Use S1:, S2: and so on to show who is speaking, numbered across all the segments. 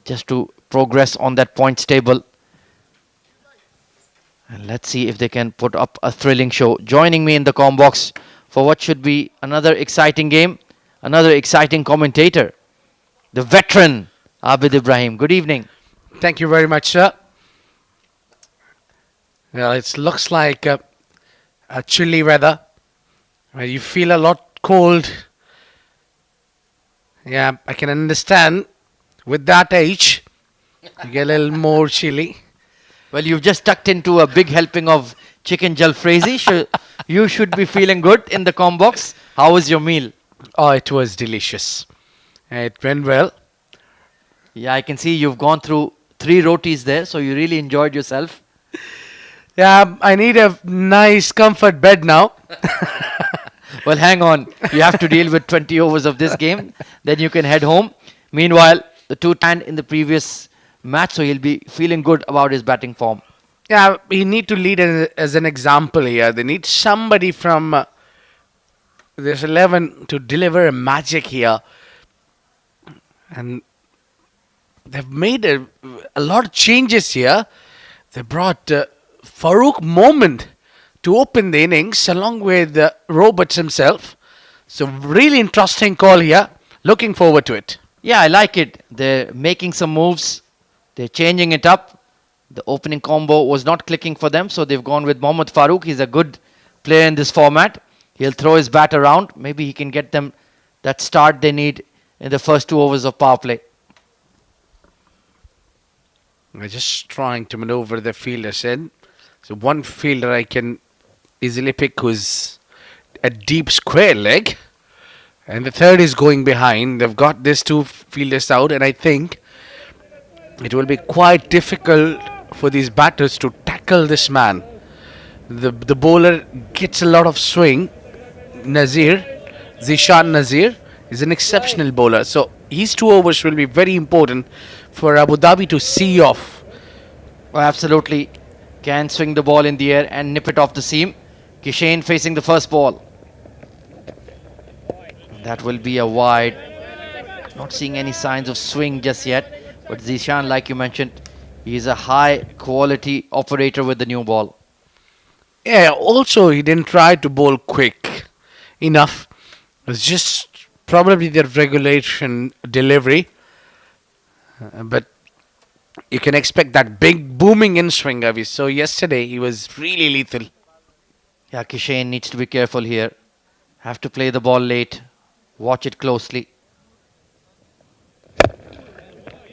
S1: just to progress on that points table. And let's see if they can put up a thrilling show. Joining me in the comm box for what should be another exciting game, another exciting commentator, the veteran Abid Ibrahim. Good evening.
S2: Thank you very much, sir. Well, it looks like a chilly weather. You feel a lot cold. Yeah, I can understand. With that age, you get a little more chilly.
S1: Well, you've just tucked into a big helping of chicken jalfrezi. You should be feeling good in the comm box. How was your meal?
S2: Oh, it was delicious. It went well.
S1: Yeah, I can see you've gone through 3 rotis there, so you really enjoyed yourself.
S2: Yeah, I need a nice comfort bed now.
S1: Well, hang on. You have to deal with 20 overs of this game. Then you can head home. Meanwhile, the 2-10 in the previous match, so he'll be feeling good about his batting form.
S2: Yeah, we need to lead as an example here. They need somebody from this 11 to deliver a magic here. And they've made a lot of changes here. They brought Farouk Moment to open the innings along with Roberts himself. So really interesting call here. Looking forward to it.
S1: Yeah, I like it. They're making some moves. They're changing it up. The opening combo was not clicking for them, so they've gone with Mohammad Farouk. He's a good player in this format. He'll throw his bat around. Maybe he can get them that start they need in the first 2 overs of power play.
S2: They're just trying to maneuver the fielders in. So one fielder I can easily pick who's a deep square leg. And the third is going behind. They've got these 2 fielders out, and I think it will be quite difficult for these batters to tackle this man. The bowler gets a lot of swing. Zishan Nazir is an exceptional bowler. So his 2 overs will be very important for Abu Dhabi to see off.
S1: Oh, absolutely. Can swing the ball in the air and nip it off the seam. Kishan facing the first ball. That will be a wide. Not seeing any signs of swing just yet. But Zishan, like you mentioned, he's a high quality operator with the new ball.
S2: Yeah, also he didn't try to bowl quick enough. It's just probably the regulation delivery. But you can expect that big booming in swing we saw yesterday. He was really lethal.
S1: Yeah, Kishan needs to be careful here. Have to play the ball late. Watch it closely.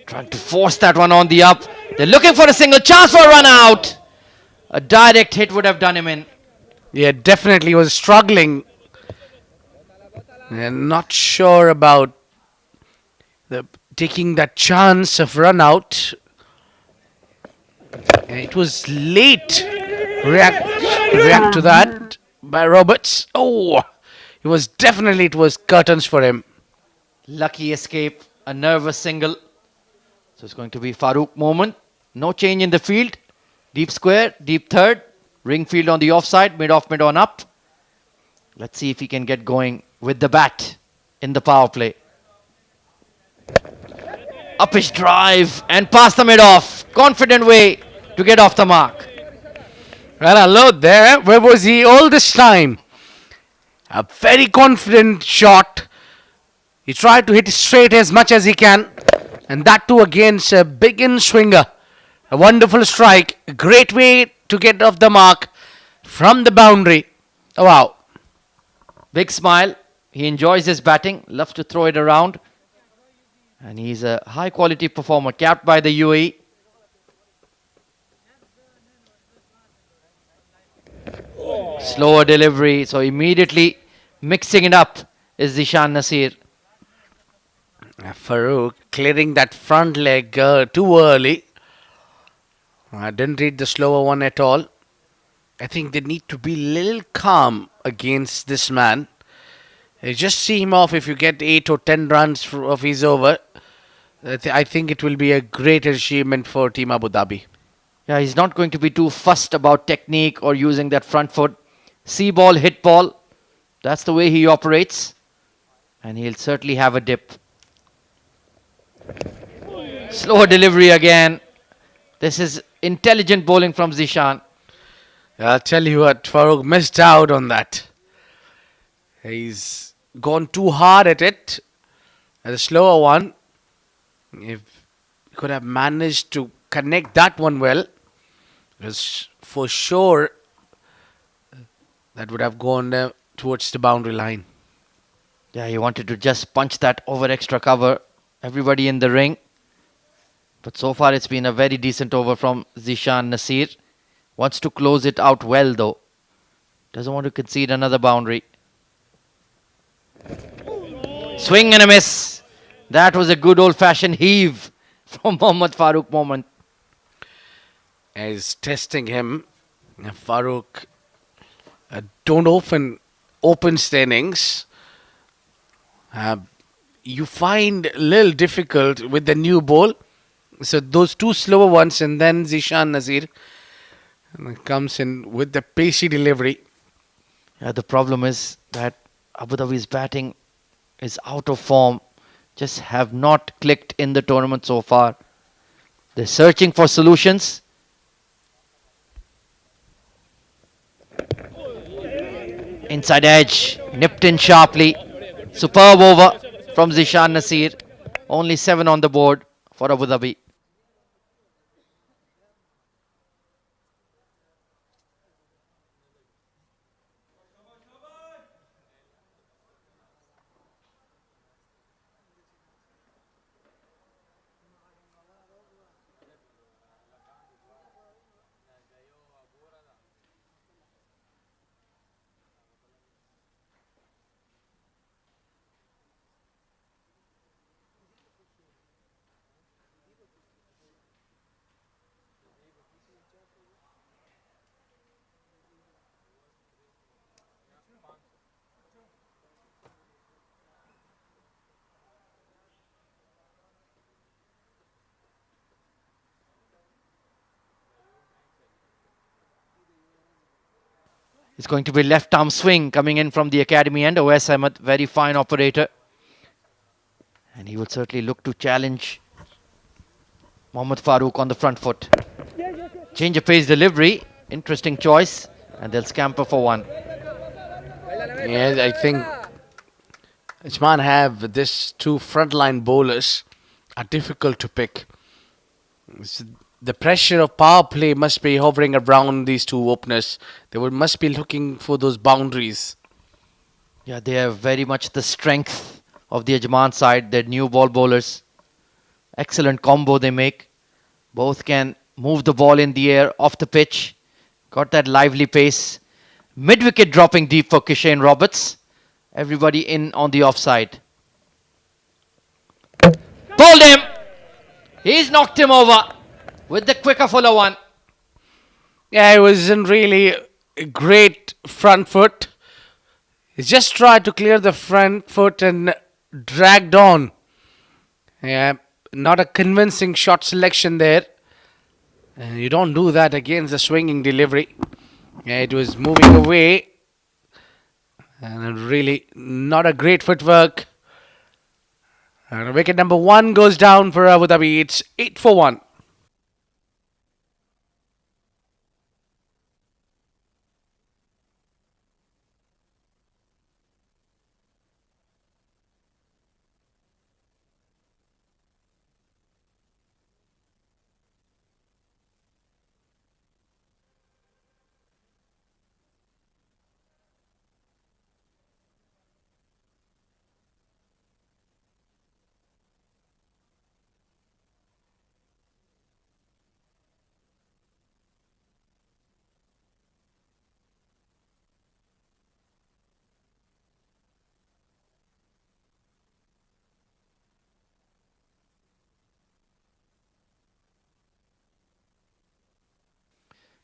S1: Trying to force that one on the up. They're looking for a single chance for a run out. A direct hit would have done him in.
S2: Yeah, definitely was struggling. And not sure about taking that chance of run out. And it was late react to that by Roberts. Oh, it was curtains for him.
S1: Lucky escape, a nervous single. So it's going to be Farouk Moment. No change in the field. Deep square, deep third. Ring field on the offside, mid off, mid on up. Let's see if he can get going with the bat in the power play. Up his drive and past the mid off. Confident way to get off the mark.
S2: Well, hello there. Where was he all this time? A very confident shot. He tried to hit it straight as much as he can. And that too against a big in swinger. A wonderful strike. A great way to get off the mark from the boundary. Oh, wow.
S1: Big smile. He enjoys his batting. Loves to throw it around. And he's a high quality performer. Capped by the UAE. Slower delivery. So immediately mixing it up is Zishan Nasir.
S2: Farouk clearing that front leg too early. I didn't read the slower one at all. I think they need to be a little calm against this man. Just see him off if you get 8 or 10 runs of his over. I think it will be a great achievement for Team Abu Dhabi.
S1: Yeah, he's not going to be too fussed about technique or using that front foot. See ball, hit ball. That's the way he operates. And he'll certainly have a dip. Slower delivery again. This is intelligent bowling from Zishan.
S2: I'll tell you what, Farooq missed out on that. He's gone too hard at it, at the slower one. If he could have managed to connect that one well, it was for sure that would have gone towards the boundary line.
S1: Yeah, he wanted to just punch that over extra cover. Everybody in the ring. But so far it's been a very decent over from Zishan Nasir. Wants to close it out well though. Doesn't want to concede another boundary. Swing and a miss. That was a good old-fashioned heave from Mohammad Farooq moment.
S2: As testing him, Farooq don't often opens the innings. You find a little difficult with the new ball. So those two slower ones and then Zishan Nasir comes in with the pacey delivery.
S1: Yeah, the problem is that Abu Dhabi's batting is out of form. Just have not clicked in the tournament so far. They're searching for solutions. Inside edge, nipped in sharply. Superb over from Zishan Nasir. Only 7 on the board for Abu Dhabi. It's going to be left arm swing coming in from the academy end. OS Ahmed, very fine operator. And he will certainly look to challenge Mohammad Farooq on the front foot. Change of pace delivery. Interesting choice. And they'll scamper for 1.
S2: Yes, I think Ajman have this two frontline bowlers are difficult to pick. The pressure of power play must be hovering around these two openers. They must be looking for those boundaries.
S1: Yeah, they have very much the strength of the Ajman side. They're new ball bowlers. Excellent combo they make. Both can move the ball in the air, off the pitch. Got that lively pace. Mid-wicket dropping deep for Kishane Roberts. Everybody in on the offside. Bowled him! He's knocked him over with the quicker fuller one.
S2: Yeah, it wasn't really a great front foot. He just tried to clear the front foot and dragged on. Yeah, not a convincing shot selection there. And you don't do that against the swinging delivery. Yeah, it was moving away. And really not a great footwork. And wicket number 1 goes down for Abu Dhabi. It's 8 for 1.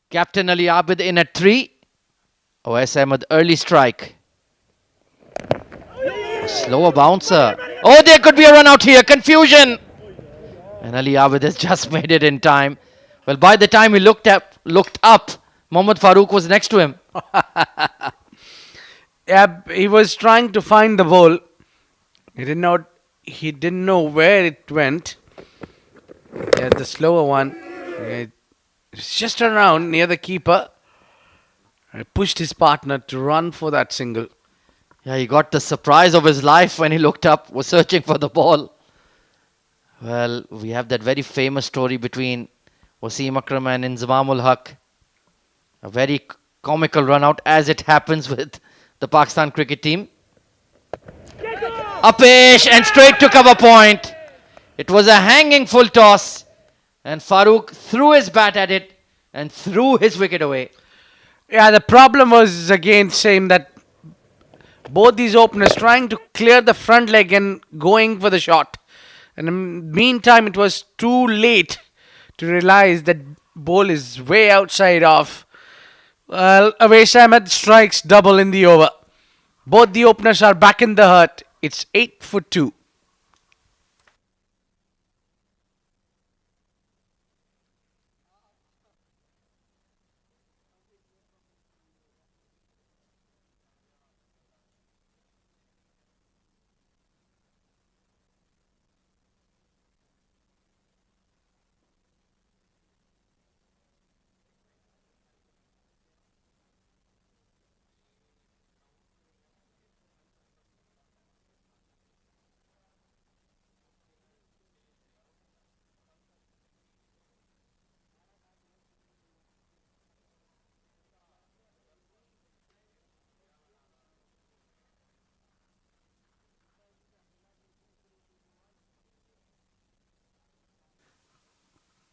S1: Captain Ali Abid in at 3. OS Ahmed early strike. A slower bouncer. Oh, there could be a run out here. Confusion. And Ali Abid has just made it in time. Well, by the time he looked up, Mohammad Farooq was next to him.
S2: Yeah, he was trying to find the ball. He didn't know where it went. Yeah, the slower one. It's just around near the keeper. Pushed his partner to run for that single.
S1: Yeah, he got the surprise of his life when he looked up, was searching for the ball. Well, we have that very famous story between Wasim Akram and Inzamamul Haq. A very comical run out, as it happens with the Pakistan cricket team. Upish and straight to cover point. It was a hanging full toss, and Farooq threw his bat at it and threw his wicket away.
S2: Yeah, the problem was again same that both these openers trying to clear the front leg and going for the shot. And in the meantime, it was too late to realize that ball is way outside off. Well, Awais Ahmed strikes double in the over. Both the openers are back in the hut. It's 8 for 2.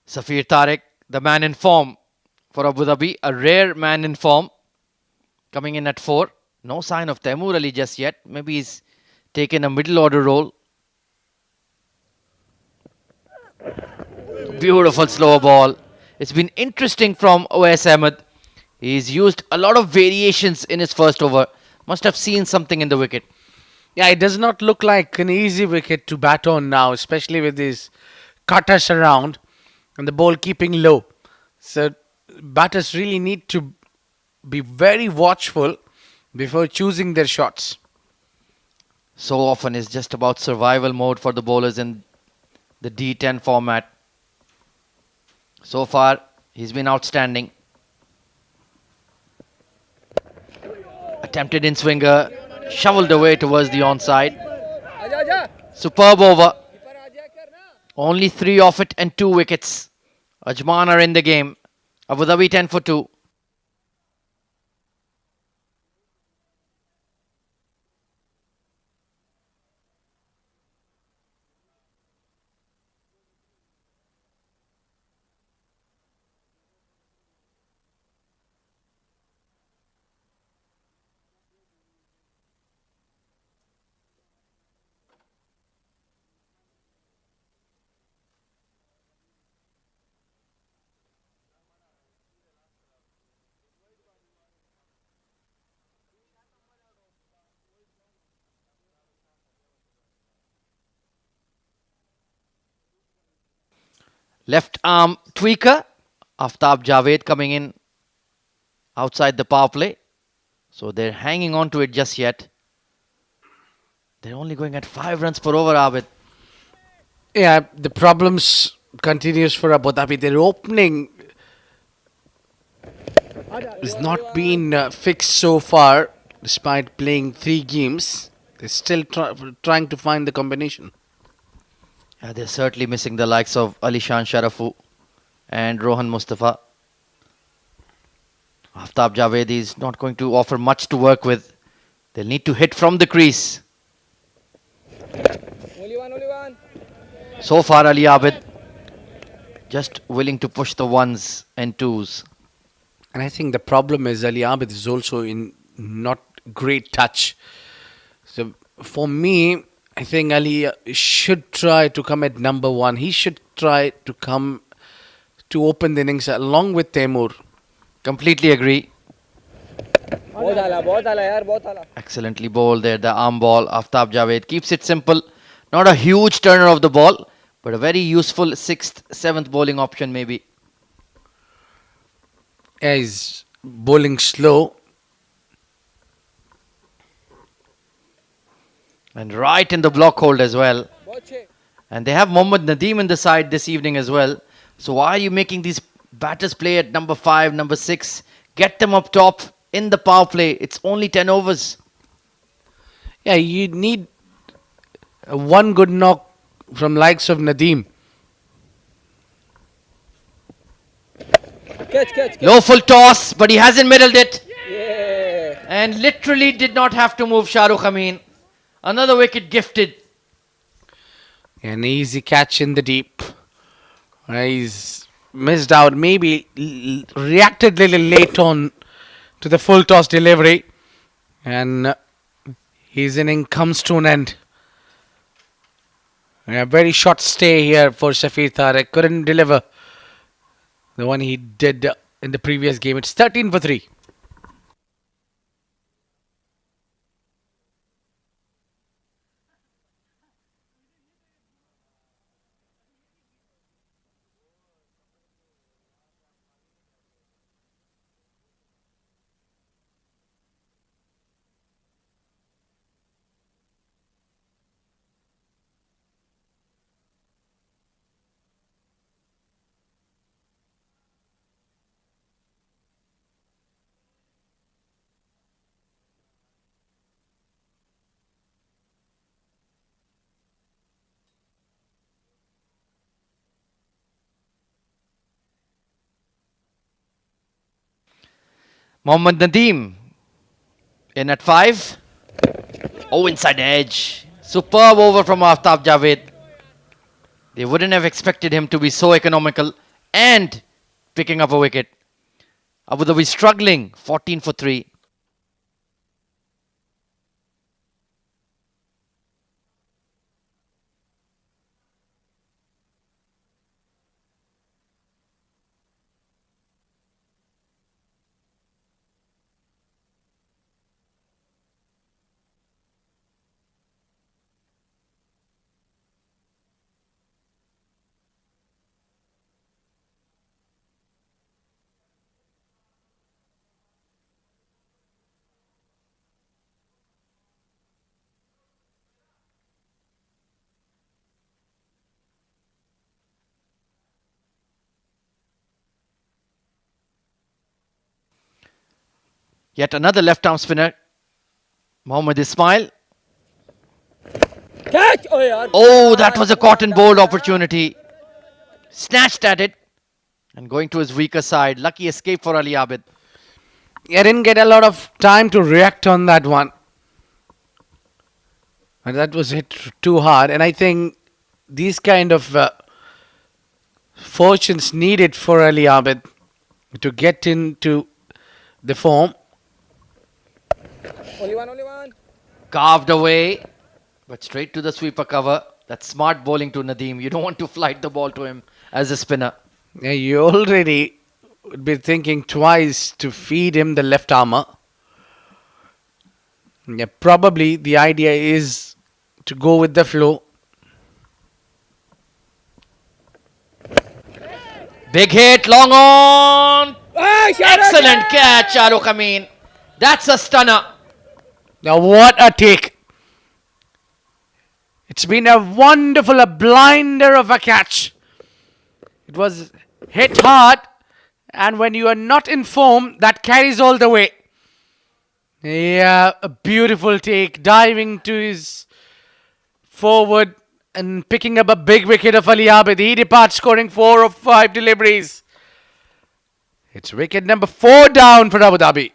S1: Safir Tariq, the man in form for Abu Dhabi, a rare man in form, coming in at 4. No sign of Taimoor Ali just yet. Maybe he's taken a middle order role. Beautiful slow ball. It's been interesting from Awais Ahmed. He's used a lot of variations in his first over. Must have seen something in the wicket.
S2: Yeah, it does not look like an easy wicket to bat on now, especially with these cutters around and the ball keeping low. So batters really need to be very watchful before choosing their shots.
S1: So often it's just about survival mode for the bowlers in the D10 format. So far, he's been outstanding. Attempted in swinger, shoveled away towards the onside. Superb over. Only 3 off it and 2 wickets. Ajman are in the game. Abu Dhabi 10 for 2. Left arm tweaker. Aftab Javed coming in outside the power play. So they're hanging on to it just yet. They're only going at 5 runs per over, Abid.
S2: Yeah, the problems continues for Abu Dhabi. Their opening has not been fixed so far, despite playing 3 games. They're still trying to find the combination.
S1: Yeah, they're certainly missing the likes of Alishan Sharafu and Rohan Mustafa. Aftab Javed is not going to offer much to work with. They'll need to hit from the crease. So far, Ali Abid just willing to push the 1s and 2s.
S2: And I think the problem is Ali Abid is also in not great touch. So for me, I think Ali should try to come at number 1. He should try to come to open the innings along with Taimoor.
S1: Completely agree. Excellently bowled there, the arm ball. Aftab Javed keeps it simple. Not a huge turner of the ball, but a very useful 6th, 7th bowling option maybe.
S2: Yeah, he's bowling slow.
S1: And right in the block hold as well. And they have Mohammad Nadeem in the side this evening as well. So why are you making these batters play at number 5, number 6? Get them up top in the power play. It's only 10 overs.
S2: Yeah, you need one good knock from likes of Nadeem.
S3: Catch.
S1: Low full toss, but he hasn't middled it.
S3: Yeah.
S1: And literally did not have to move Shahrukh Amin. Another wicket gifted.
S2: An easy catch in the deep. He's missed out. Maybe reacted a little late on to the full toss delivery. And his inning comes to an end. A very short stay here for Shafir Tariq. Couldn't deliver the one he did in the previous game. It's 13 for 3.
S1: Mohammad Nadeem in at 5. Oh, inside edge. Superb over from Aftab Javed. They wouldn't have expected him to be so economical and picking up a wicket. Abu Dhabi struggling. 14 for 3. Yet another left arm spinner. Mohammad Ismail.
S3: Catch. Oh, yaar.
S1: Oh, that was a cotton bowled opportunity. Snatched at it and going to his weaker side. Lucky escape for Ali Abid.
S2: I didn't get a lot of time to react on that one. And that was hit too hard. And I think these kind of fortunes needed for Ali Abid to get into the form.
S3: Only one.
S1: Carved away, but straight to the sweeper cover. That's smart bowling to Nadeem. You don't want to flight the ball to him as a spinner.
S2: Yeah, you already would be thinking twice to feed him the left armour. Yeah, probably the idea is to go with the flow.
S1: Big hit, long on.
S3: Hey,
S1: Excellent catch, Shahrukh Amin. That's a stunner.
S2: Now what a take. It's been a wonderful, a blinder of a catch. It was hit hard, and when you are not in form, that carries all the way. Yeah, a beautiful take, diving to his forward and picking up a big wicket of Ali Abid. He departs scoring 4 of 5 deliveries. It's wicket number 4 down for Abu Dhabi.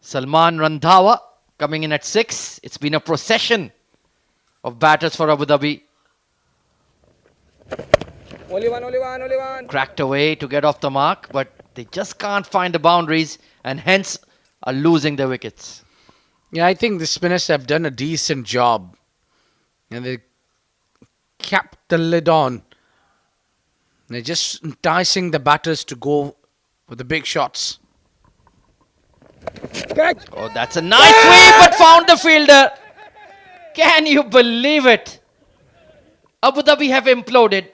S1: Salman Randhawa coming in at 6. It's been a procession of batters for Abu Dhabi.
S3: Only one, only one, only one.
S1: Cracked away to get off the mark, but they just can't find the boundaries and hence are losing their wickets.
S2: Yeah, I think the spinners have done a decent job. And they kept the lid on. They're just enticing the batters to go with the big shots.
S3: Catch.
S1: Oh, that's a nice sweep, but found the fielder. Can you believe it? Abu Dhabi have imploded.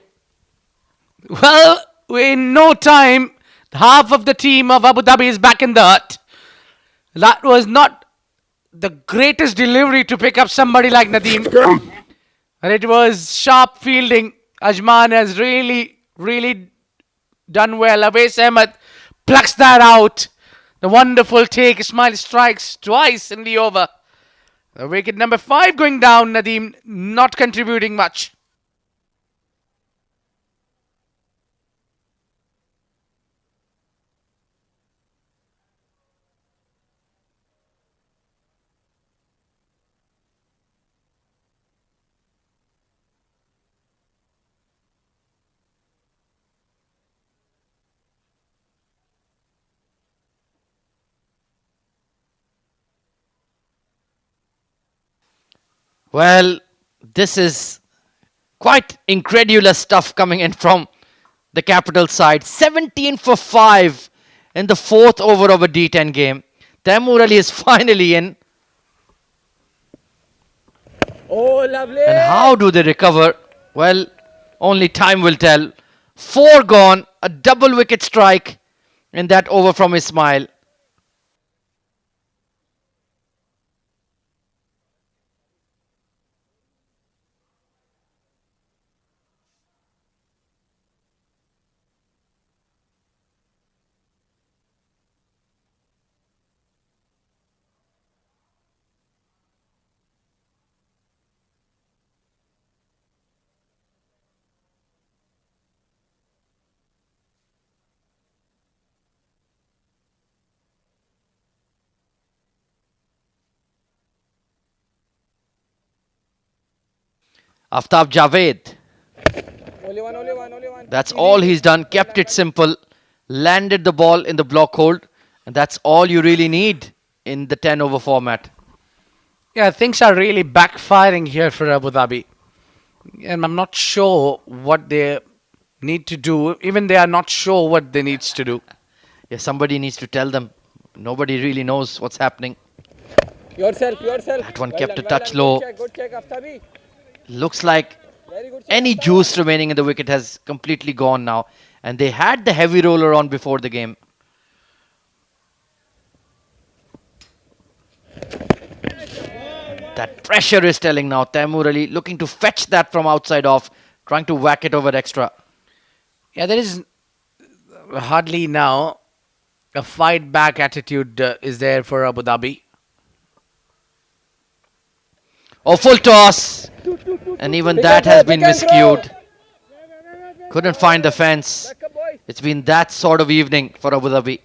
S2: Well, in no time, half of the team of Abu Dhabi is back in the hut. That was not the greatest delivery to pick up somebody like Nadeem. And it was sharp fielding. Ajman has really done well. Awais Ahmed plucks that out. The wonderful take. Ismail strikes twice in the over. The wicket number 5 going down. Nadeem not contributing much.
S1: Well, this is quite incredulous stuff coming in from the capital side. 17 for 5 in the 4th over of a D10 game. Taimoor Ali is finally in.
S3: Oh, lovely.
S1: And how do they recover? Well, only time will tell. 4 gone, a double wicket strike in that over from Ismail. Aftab Javed.
S3: Only one, only one, only one.
S1: That's all he's done. Kept it simple. Landed the ball in the block hold. And that's all you really need in the 10 over format.
S2: Yeah, things are really backfiring here for Abu Dhabi. And I'm not sure what they need to do. Even they are not sure what they needs to do.
S1: Yeah, somebody needs to tell them. Nobody really knows what's happening.
S3: Yourself, yourself.
S1: That one
S3: Well
S1: kept
S3: done,
S1: a
S3: well
S1: touch
S3: done.
S1: low.
S3: Good check, Aftabi.
S1: Looks like
S3: Very good check.
S1: any juice remaining in the wicket has completely gone now. And they had the heavy roller on before the game. That pressure is telling now. Taimoor Ali looking to fetch that from outside off. Trying to whack it over extra.
S2: Yeah, there is hardly now a fight back attitude is there for Abu Dhabi.
S1: Oh, full toss. And even
S3: Pick
S1: that
S3: and
S1: has
S3: throw,
S1: been
S3: pick and throw.
S1: miscued. Couldn't find the fence.
S3: Back up, boys.
S1: It's been that sort of evening for Abu Dhabi.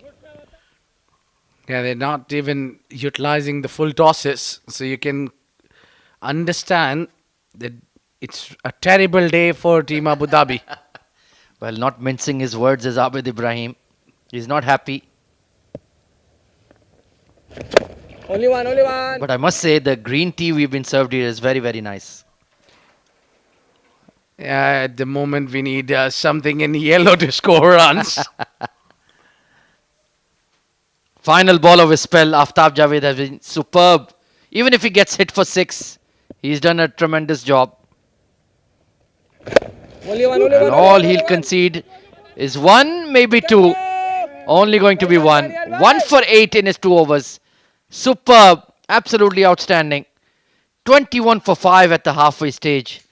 S2: Yeah, they're not even utilizing the full tosses. So you can understand that it's a terrible day for Team Abu Dhabi.
S1: Well, not mincing his words is Abid Ibrahim. He's not happy.
S3: Only one, only one.
S1: But I must say the green tea we've been served here is very, very nice.
S2: Yeah, at the moment we need something in yellow to score runs.
S1: Final ball of his spell, Aftab Javed has been superb. Even if he gets hit for 6, he's done a tremendous job.
S3: Only one, only
S1: And
S3: one.
S1: all he'll concede is 1, maybe 2. Only going to be 1. 1 for 8 in his 2 overs. Superb. Absolutely outstanding. 21 for 5 at the halfway stage.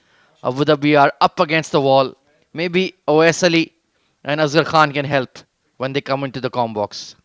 S1: Abu Dhabi are up against the wall. Maybe Awais Ali and Azhar Khan can help when they come into the com box.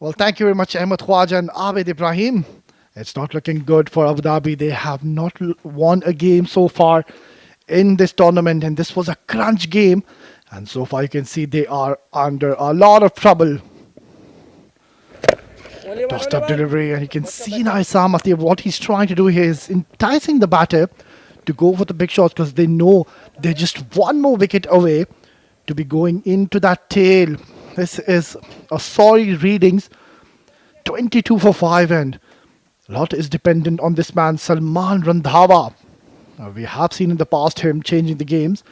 S4: Well, thank you very much, Ahmed Khwaja and Abid Ibrahim. It's not looking good for Abu Dhabi. They have not won a game so far in this tournament, and this was a crunch game. And so far, you can see they are under a lot of trouble.
S3: Only one,
S4: Tossed
S3: only
S4: up
S3: one.
S4: delivery, and you can see now Isam Atiyah, what he's trying to do here is enticing the batter to go for the big shots because they know they're just one more wicket away to be going into that tail. This is a sorry readings, 22 for 5, and a lot is dependent on this man, Salman Randhawa. We have seen in the past him changing the games,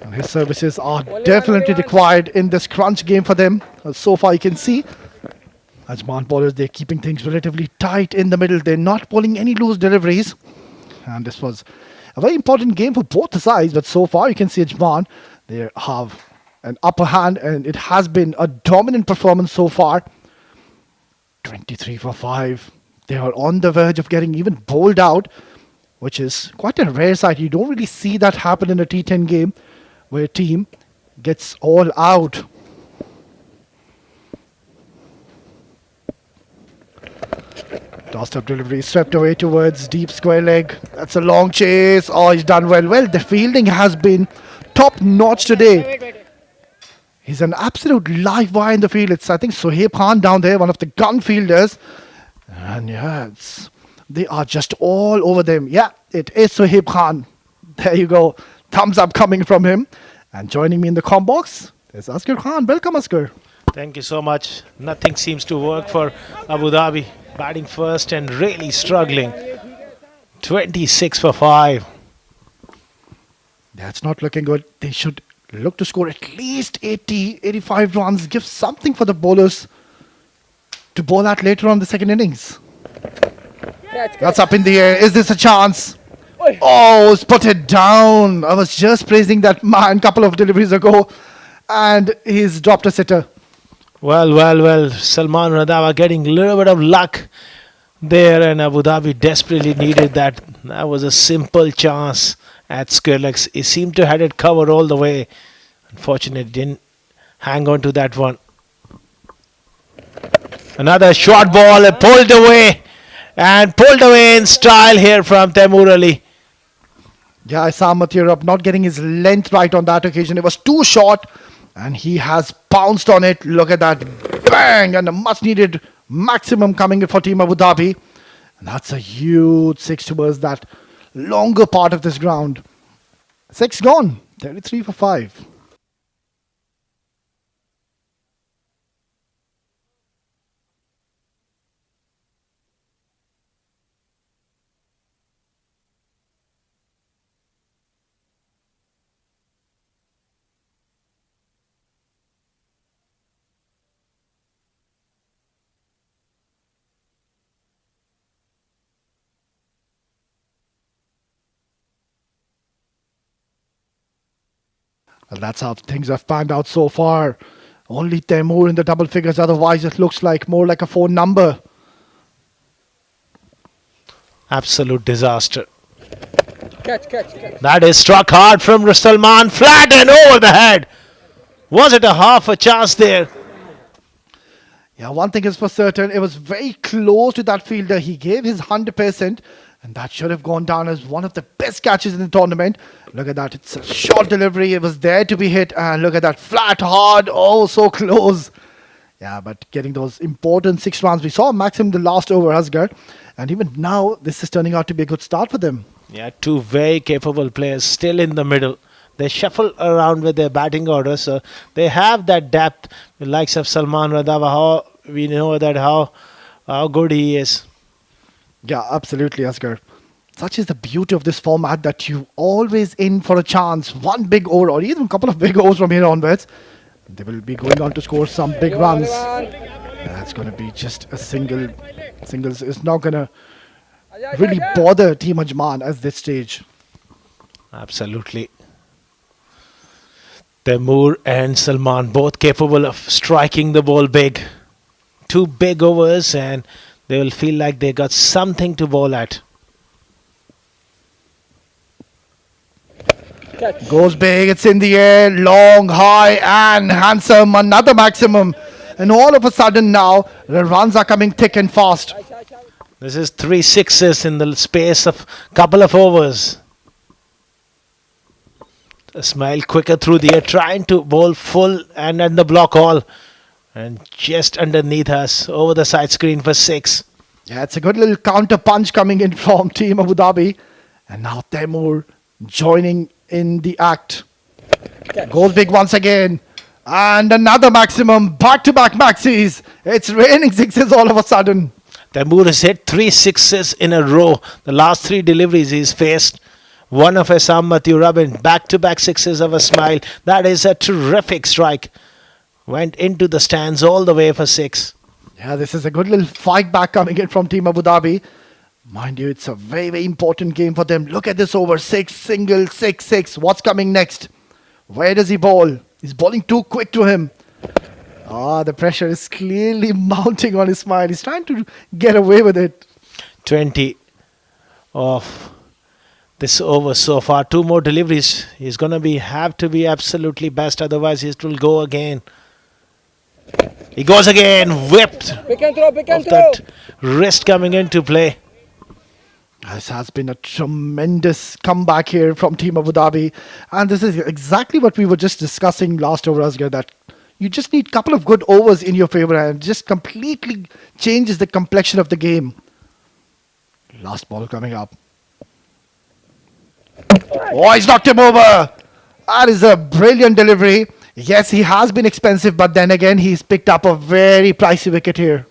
S4: and his services are definitely required in this crunch game for them. So far, you can see Ajman bowlers, they're keeping things relatively tight in the middle. They're not bowling any loose deliveries, and this was a very important game for both the sides. But so far, you can see Ajman, they have an upper hand, and it has been a dominant performance so far. 23 for 5. They are on the verge of getting even bowled out, which is quite a rare sight. You don't really see that happen in a T10 game where a team gets all out. Tossed up delivery, swept away towards deep square leg. That's a long chase. Oh, he's done well. Well, the fielding has been top notch today. He's an absolute live wire in the field. It's, I think, Sohaib Khan down there, one of the gun fielders. And yeah, they are just all over them. Yeah, it is Sohaib Khan. There you go. Thumbs up coming from him. And joining me in the comm box is Asghar Khan. Welcome, Asghar.
S5: Thank you so much. Nothing seems to work for Abu Dhabi. Batting first and really struggling. 26 for 5.
S4: That's not looking good. They should look to score at least 80, 85 runs. Give something for the bowlers to bowl at later on the second innings.
S3: Catch,
S4: That's up in the air. Is this a chance? Oh, it's put it down. I was just praising that man a couple of deliveries ago, and he's dropped a sitter.
S5: Well. Salman Randhawa getting a little bit of luck there, and Abu Dhabi desperately needed that. That was a simple chance at Skrillex. He seemed to had it covered all the way. Unfortunately, didn't hang on to that one. Another short ball, pulled away in style here from Taimoor Ali.
S4: Yeah, Isam Atiyah not getting his length right on that occasion. It was too short, and he has pounced on it. Look at that. Bang! And a much needed maximum coming in for Team Abu Dhabi. And that's a huge 6 towards that longer part of this ground. 6 gone. 33 for 5. Well, that's how things have panned out so far. Only Taimoor in the double figures. Otherwise, it looks like more like a 4 number.
S5: Absolute disaster.
S3: catch.
S5: That is struck hard from Salman, flat and over the head. Was it a half a chance there?
S4: Yeah, one thing is for certain. It was very close to that fielder. He gave his 100%. And that should have gone down as one of the best catches in the tournament. Look at that. It's a short delivery. It was there to be hit. And look at that. Flat, hard. Oh, so close. Yeah, but getting those important 6 runs. We saw maximum the last over, Asghar. And even now, this is turning out to be a good start for them.
S5: Yeah, two very capable players still in the middle. They shuffle around with their batting order, so they have that depth. The likes of Salman Randhawa, how we know that how good he is.
S4: Yeah, absolutely, Asghar. Such is the beauty of this format that you always in for a chance. One big over or even a couple of big overs from here onwards. They will be going on to score some big runs. That's going to be just a single. Singles is not going to really bother Team Ajman at this stage.
S5: Absolutely. Taimoor and Salman both capable of striking the ball big. 2 big overs and they will feel like they got something to bowl at.
S4: Goes big, it's in the air, long, high and handsome. Another maximum. And all of a sudden now, the runs are coming thick and fast.
S5: This is 3 sixes in the space of couple of overs. Ismail quicker through the air, trying to bowl full and the block all. And just underneath us, over the side screen for 6.
S4: Yeah, it's a good little counter punch coming in from Team Abu Dhabi. And now Taimoor joining in the act. Goes big once again. And another maximum. Back-to-back maxis. It's raining sixes all of a sudden.
S5: Taimoor has hit 3 sixes in a row. The last 3 deliveries he's faced. One of Assam Matthew Rabin. Back-to-back sixes of Ismail. That is a terrific strike. Went into the stands all the way for 6.
S4: Yeah, this is a good little fight back coming in from Team Abu Dhabi. Mind you, it's a very, very important game for them. Look at this over. 6 single, 6. What's coming next? Where does he bowl? He's bowling too quick to him. The pressure is clearly mounting on Ismail. He's trying to get away with it.
S5: 20 of this over so far. 2 more deliveries. He's going to have to be absolutely best. Otherwise, it will go again. He goes again. Whipped
S3: Pick and throw, pick and
S5: off
S3: throw.
S5: that wrist coming into play.
S4: This has been a tremendous comeback here from Team Abu Dhabi. And this is exactly what we were just discussing last over, Asghar, that you just need a couple of good overs in your favor and it just completely changes the complexion of the game. Last ball coming up. Oh, he's knocked him over. That is a brilliant delivery. Yes, he has been expensive, but then again, he's picked up a very pricey wicket here.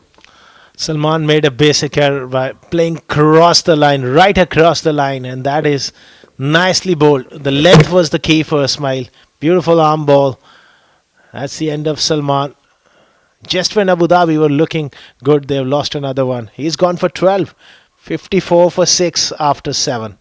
S5: Salman made a basic error by playing across the line, right across the line, and that is nicely bowled. The length was the key for Ismail. Beautiful arm ball. That's the end of Salman. Just when Abu Dhabi were looking good, they've lost another one. He's gone for 12. 54 for 6 after 7.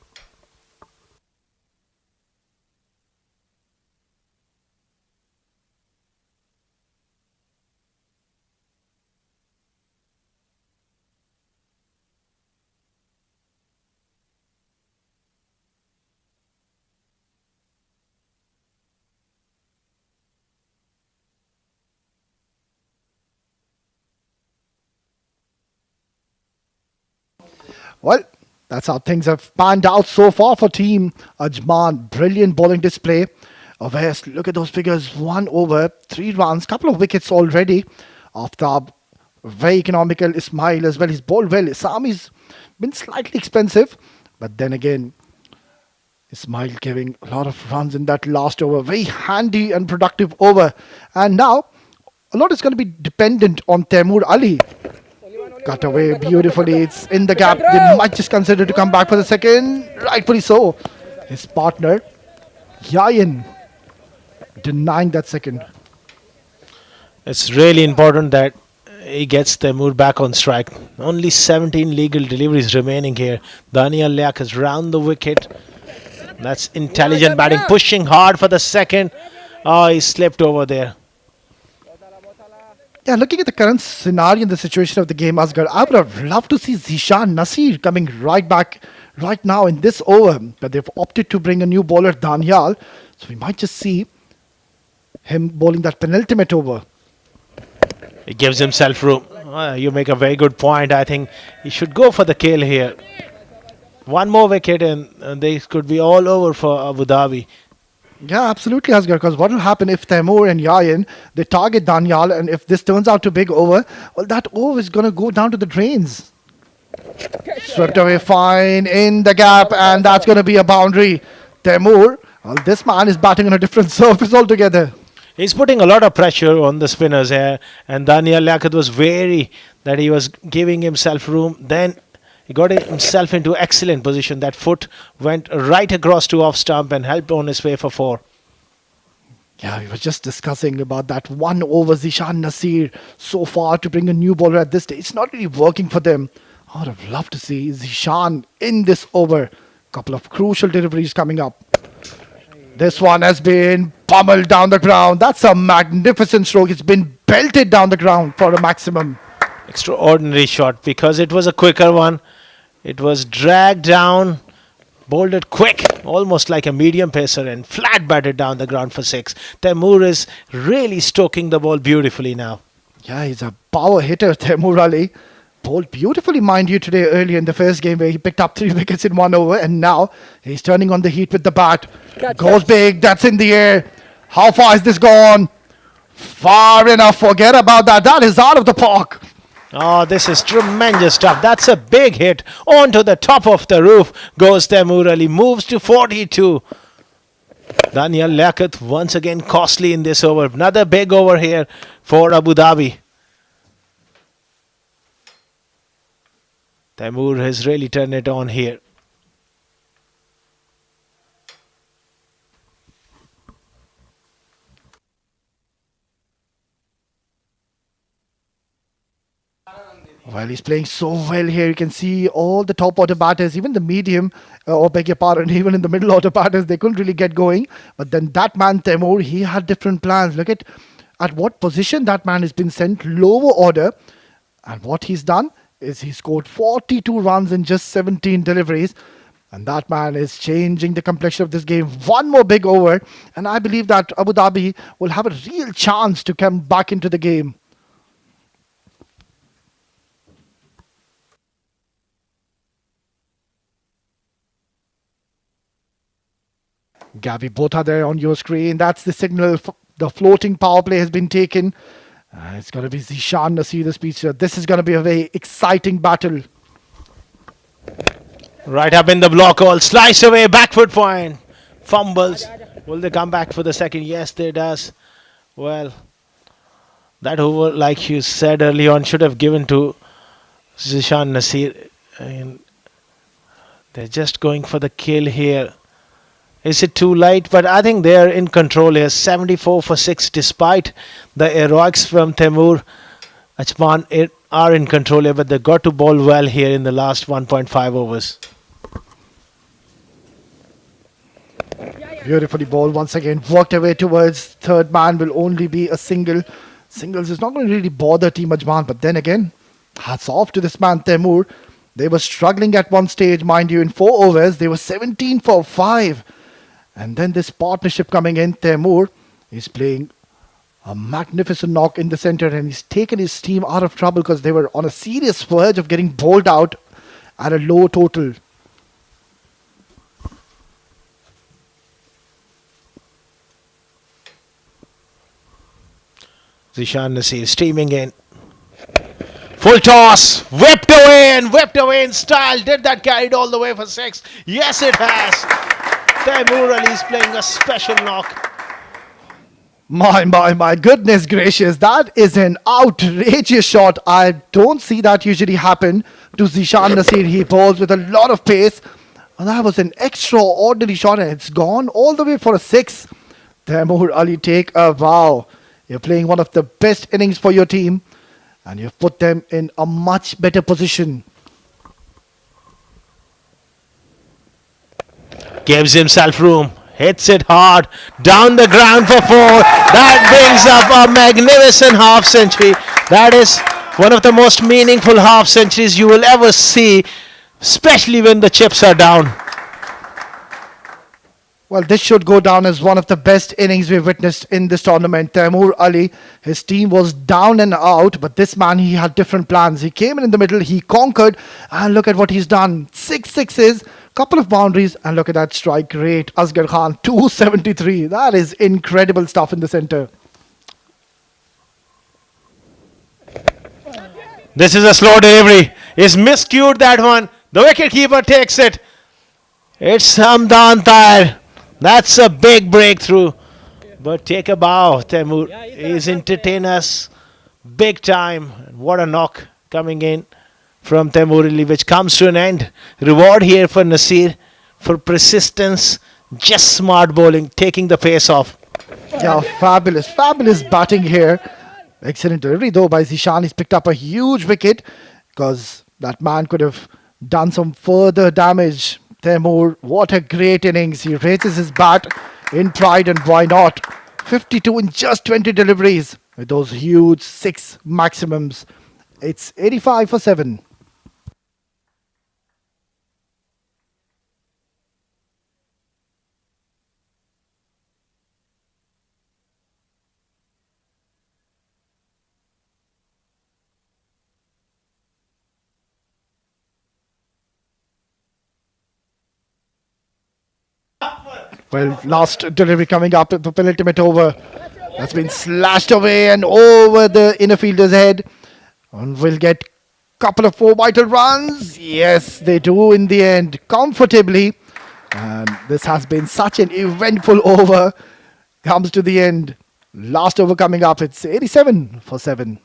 S4: Well, that's how things have panned out so far for Team Ajman. Brilliant bowling display. West, look at those figures. 1 over, 3 runs, couple of wickets already. Aftab, very economical. Ismail as well. He's bowled well. Sami's been slightly expensive. But then again, Ismail giving a lot of runs in that last over. Very handy and productive over. And now, a lot is going to be dependent on Taimoor Ali. Cut away beautifully. It's in the gap. They might just consider to come back for the second. Rightfully so. His partner, Yayan, denying that second.
S5: It's really important that he gets Taimoor back on strike. Only 17 legal deliveries remaining here. Daniel Liak is round the wicket. That's intelligent batting. Pushing hard for the second. Oh, he slipped over there.
S4: Yeah, looking at the current scenario and the situation of the game, Asghar, I would have loved to see Zishan Nasir coming right back right now in this over. But they've opted to bring a new bowler, Daniel. So we might just see him bowling that penultimate over.
S5: He gives himself room. You make a very good point. I think he should go for the kill here. 1 more wicket and they could be all over for Abu Dhabi.
S4: Yeah, absolutely, Asghar, because what will happen if Taimoor and Yayan, they target Daniel, and if this turns out to big over, well, that over is going to go down to the drains. Swept away fine in the gap, and that's going to be a boundary. Taimoor, well, this man is batting on a different surface altogether.
S5: He's putting a lot of pressure on the spinners here, and Daniel Liaquat was wary that he was giving himself room. Then he got himself into excellent position. That foot went right across to off stump and helped on his way for 4.
S4: Yeah, we were just discussing about that 1 over Zishan Nasir so far to bring a new bowler at this stage. It's not really working for them. I would have loved to see Zishan in this over. Couple of crucial deliveries coming up. This one has been pummeled down the ground. That's a magnificent stroke. It's been belted down the ground for a maximum.
S5: Extraordinary shot because it was a quicker one. It was dragged down, bowled it quick, almost like a medium pacer, and flat batted down the ground for 6. Taimoor is really stoking the ball beautifully now.
S4: Yeah, he's a power hitter, Taimoor Ali. Bowled beautifully, mind you, today earlier in the first game where he picked up 3 wickets in 1 over, and now he's turning on the heat with the bat. Goes big, that's in the air. How far is this gone? Far enough, forget about that. That is out of the park.
S5: Oh, this is tremendous stuff. That's a big hit. Onto the top of the roof goes Taimoor Ali. Moves to 42. Daniel Liaquat once again costly in this over. Another big over here for Abu Dhabi. Taimoor has really turned it on here.
S4: Well, he's playing so well here. You can see all the top order batters, even the medium, or beg your pardon, even in the middle order batters, they couldn't really get going. But then that man, Taimoor, he had different plans. Look at what position that man has been sent, lower order. And what he's done is he scored 42 runs in just 17 deliveries. And that man is changing the complexion of this game. One more big over. And I believe that Abu Dhabi will have a real chance to come back into the game. Gabby, both are there on your screen. That's the signal. The floating power play has been taken. It's going to be Zishan Nasir, the speedster. This is going to be a very exciting battle.
S5: Right up in the block hole. Slice away. Back foot point. Fumbles. Will they come back for the second? Yes, they does. Well, that over, like you said early on, should have given to Zishan Nasir. And they're just going for the kill here. Is it too late? But I think they're in control here. 74 for 6 despite the heroics from Taimoor. Ajman are in control here, but they got to bowl well here in the last 1.5 overs.
S4: Beautifully bowled once again. Worked away towards third man. Will only be a single. Singles is not going to really bother Team Ajman. But then again, hats off to this man Taimoor. They were struggling at one stage, mind you. In 4 overs, they were 17 for 5. And then this partnership coming in, Taimoor is playing a magnificent knock in the center, and he's taken his team out of trouble because they were on a serious verge of getting bowled out at a low total.
S5: Zishan Nasir streaming in. Full toss, whipped away in style. Did that carry it all the way for 6? Yes, it has. Taimoor Ali is playing a special knock.
S4: My goodness gracious, that is an outrageous shot. I don't see that usually happen to Zishan Nasir. He bowls with a lot of pace. And that was an extraordinary shot, and it's gone all the way for a 6. Taimoor Ali, take a bow. You're playing one of the best innings for your team, and you've put them in a much better position.
S5: Gives himself room. Hits it hard. Down the ground for 4. That brings up a magnificent half century. That is one of the most meaningful half centuries you will ever see, especially when the chips are down.
S4: Well, this should go down as one of the best innings we've witnessed in this tournament. Taimoor Ali, his team was down and out, but this man, he had different plans. He came in the middle, he conquered, and look at what he's done. 6 sixes, couple of boundaries, and look at that strike rate. Asghar Khan, 273. That is incredible stuff in the center.
S5: This is a slow delivery. He's miscued that one. The wicketkeeper takes it. It's Hamdan Tair. That's a big breakthrough. But take a bow, Taimoor. He's entertained us big time. What a knock coming in from Taimoor Ali, which comes to an end. Reward here for Nasir for persistence, just smart bowling, taking the pace off.
S4: Yeah, fabulous batting here. Excellent delivery though by Zishan. He's picked up a huge wicket because that man could have done some further damage. Taimoor, what a great innings. He raises his bat in pride, and why not? 52 in just 20 deliveries with those huge 6 maximums. It's 85 for 7. Well, last delivery coming up at the penultimate over. That's been slashed away and over the inner fielder's head. And we'll get couple of 4 vital runs. Yes, they do in the end comfortably. And this has been such an eventful over. Comes to the end. Last over coming up. It's 87 for 7.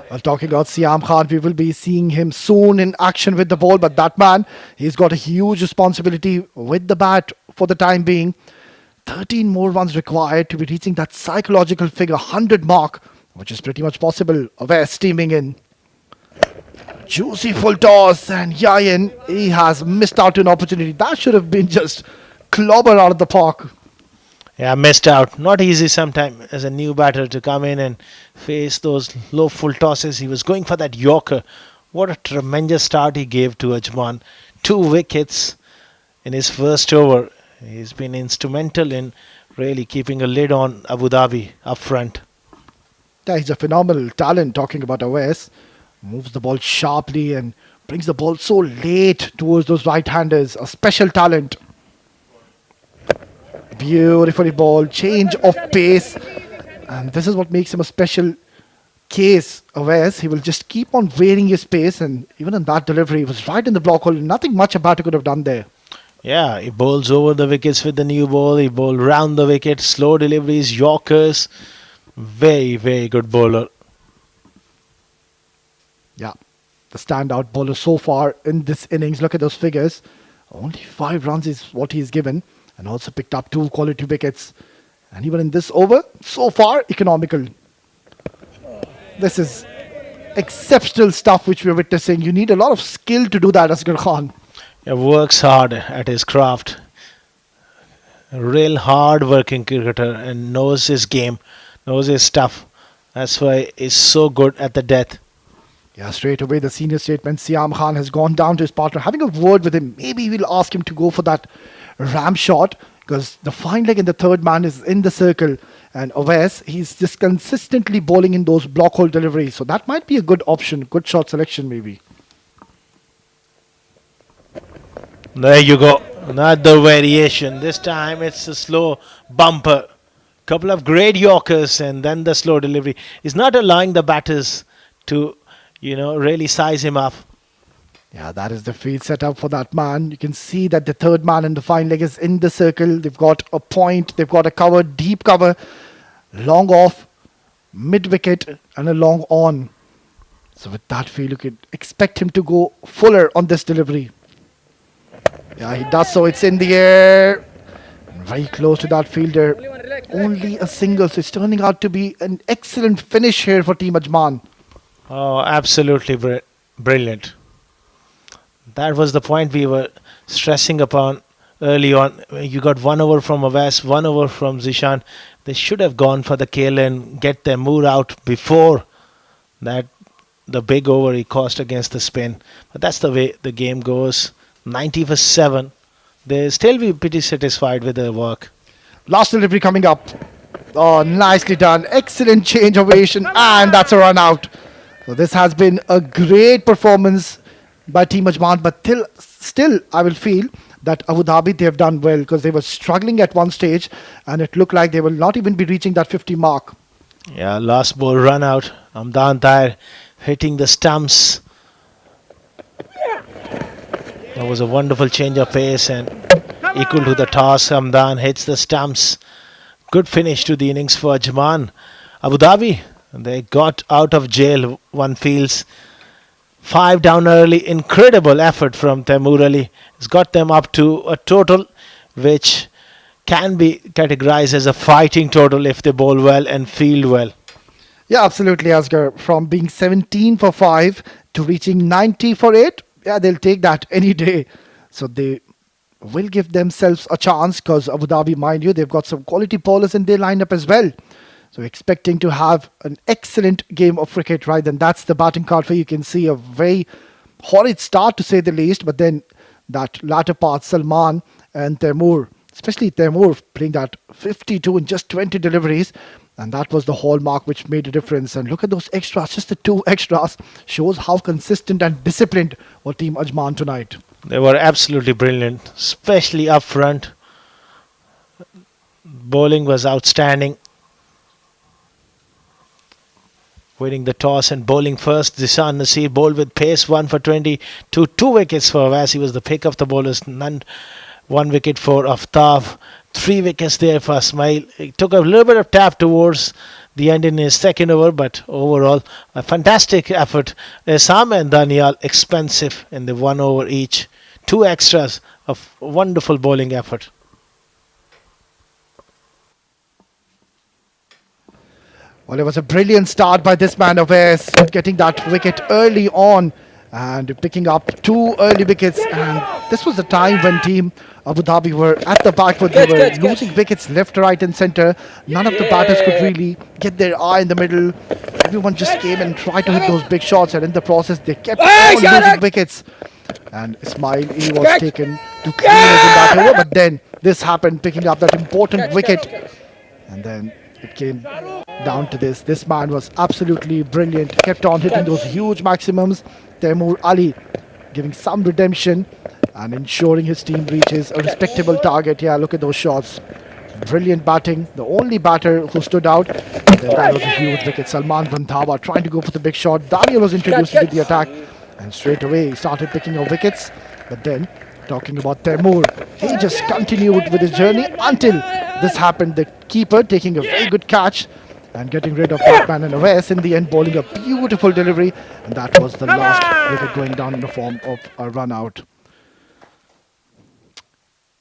S4: Well, talking about Siam Khan, we will be seeing him soon in action with the ball. But that man, he's got a huge responsibility with the bat for the time being. 13 more runs required to be reaching that psychological figure 100 mark, which is pretty much possible. Aware steaming in. Juicy full toss, and Yayan, he has missed out an opportunity. That should have been just clobbered out of the park.
S5: Yeah, missed out. Not easy sometimes as a new batter to come in and face those low full tosses. He was going for that Yorker. What a tremendous start he gave to Ajman. 2 wickets in his first over. He's been instrumental in really keeping a lid on Abu Dhabi up front.
S4: Yeah, he's a phenomenal talent. Talking about Awais, moves the ball sharply and brings the ball so late towards those right-handers. A special talent. Beautifully ball, change of pace, and this is what makes him a special case. Awais, he will just keep on varying his pace, and even in that delivery, he was right in the block hole. Nothing much a batter could have done there.
S5: Yeah, he bowls over the wickets with the new ball. He bowled round the wicket, slow deliveries, Yorkers. Very, very good bowler.
S4: Yeah, the standout bowler so far in this innings. Look at those figures. Only 5 runs is what he's given, and also picked up 2 quality wickets. And even in this over, so far, economical. This is exceptional stuff which we're witnessing. You need a lot of skill to do that, Asghar Khan.
S5: He works hard at his craft. A real hard working cricketer and knows his game, knows his stuff. That's why he's so good at the death.
S4: Yeah, straight away the senior statement. Siam Khan has gone down to his partner, having a word with him. Maybe we'll ask him to go for that ram shot, because the fine leg and the third man is in the circle. And Awais, he's just consistently bowling in those block hole deliveries. So that might be a good option, good shot selection maybe.
S5: There you go. Another variation. This time it's a slow bumper. Couple of great Yorkers and then the slow delivery. He's not allowing the batters to, really size him up.
S4: Yeah, that is the field set up for that man. You can see that the third man and the fine leg is in the circle. They've got a point. They've got a cover, deep cover, long off, mid wicket and a long on. So with that field, you could expect him to go fuller on this delivery. Yeah, he does so. It's in the air. Very close to that fielder. Only a single. So it's turning out to be an excellent finish here for Team Ajman.
S5: Oh, absolutely brilliant. That was the point we were stressing upon early on. You got 1 over from Awais, 1 over from Zishan. They should have gone for the kill and get Taimoor out before that. The big over he cost against the spin. But that's the way the game goes. 90 for 7. They'll still be pretty satisfied with their work.
S4: Last delivery coming up. Oh, nicely done. Excellent change of ovation. And that's a run out. So this has been a great performance by Team Ajman. But still, I will feel that Abu Dhabi, they have done well, because they were struggling at one stage. And it looked like they will not even be reaching that 50 mark.
S5: Yeah, last ball run out. Amdan Tahir hitting the stumps. That was a wonderful change of pace and equal to the toss. Hamdan hits the stumps. Good finish to the innings for Ajman. Abu Dhabi, they got out of jail, one feels. 5 down early. Incredible effort from Taimoor Ali. It's got them up to a total which can be categorized as a fighting total if they bowl well and field well.
S4: Yeah, absolutely, Asgar. From being 17 for 5 to reaching 90 for 8, yeah, they'll take that any day. So they will give themselves a chance because Abu Dhabi, mind you, they've got some quality bowlers in their lineup as well. So expecting to have an excellent game of cricket, right? Then that's the batting card for you. Can see a very horrid start to say the least, but then that latter part, Salman and Taimoor, especially Taimoor playing that 52 in just 20 deliveries, and that was the hallmark which made a difference. And look at those extras, just the two extras shows how consistent and disciplined were Team Ajman tonight.
S5: They were absolutely brilliant, especially up front. Bowling was outstanding. Winning the toss and bowling first, Zishan Nasir bowled with pace, 1 for 20 to 2 wickets for Awais. He was the pick of the bowlers. None, 1 wicket for Aftab, 3 wickets there for Ismail. He took a little bit of tap towards the end in his second over, but overall a fantastic effort. Sam and Daniel expensive in the 1 over each. 2 extras of wonderful bowling effort.
S4: Well, it was a brilliant start by this man of West, getting that wicket early on and picking up 2 early wickets. And this was the time when Team Abu Dhabi were at the back, but they were losing wickets left, right, and centre. None of the batters could really get their eye in the middle. Everyone just came and tried to hit those big shots, and in the process, they kept on losing wickets. And Ismail, he was taken to clean it in that over, but then this happened, picking up that important wicket. And then it came down to this. This man was absolutely brilliant. Kept on hitting those huge maximums. Taimoor Ali giving some redemption and ensuring his team reaches a respectable target. Yeah, look at those shots. Brilliant batting. The only batter who stood out. Then that was a huge wicket. Salman Randhawa trying to go for the big shot. Daniel was introduced into the attack. And straight away he started picking up wickets. But then, talking about Taimoor, he just continued with his journey until this happened. The keeper taking a very good catch and getting rid of Batman and Awais, in the end bowling a beautiful delivery, and that was the last wicket going down in the form of a run out.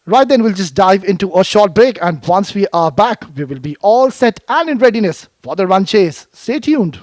S4: Right then, we'll just dive into a short break, and once we are back, we will be all set and in readiness for the run chase. Stay tuned.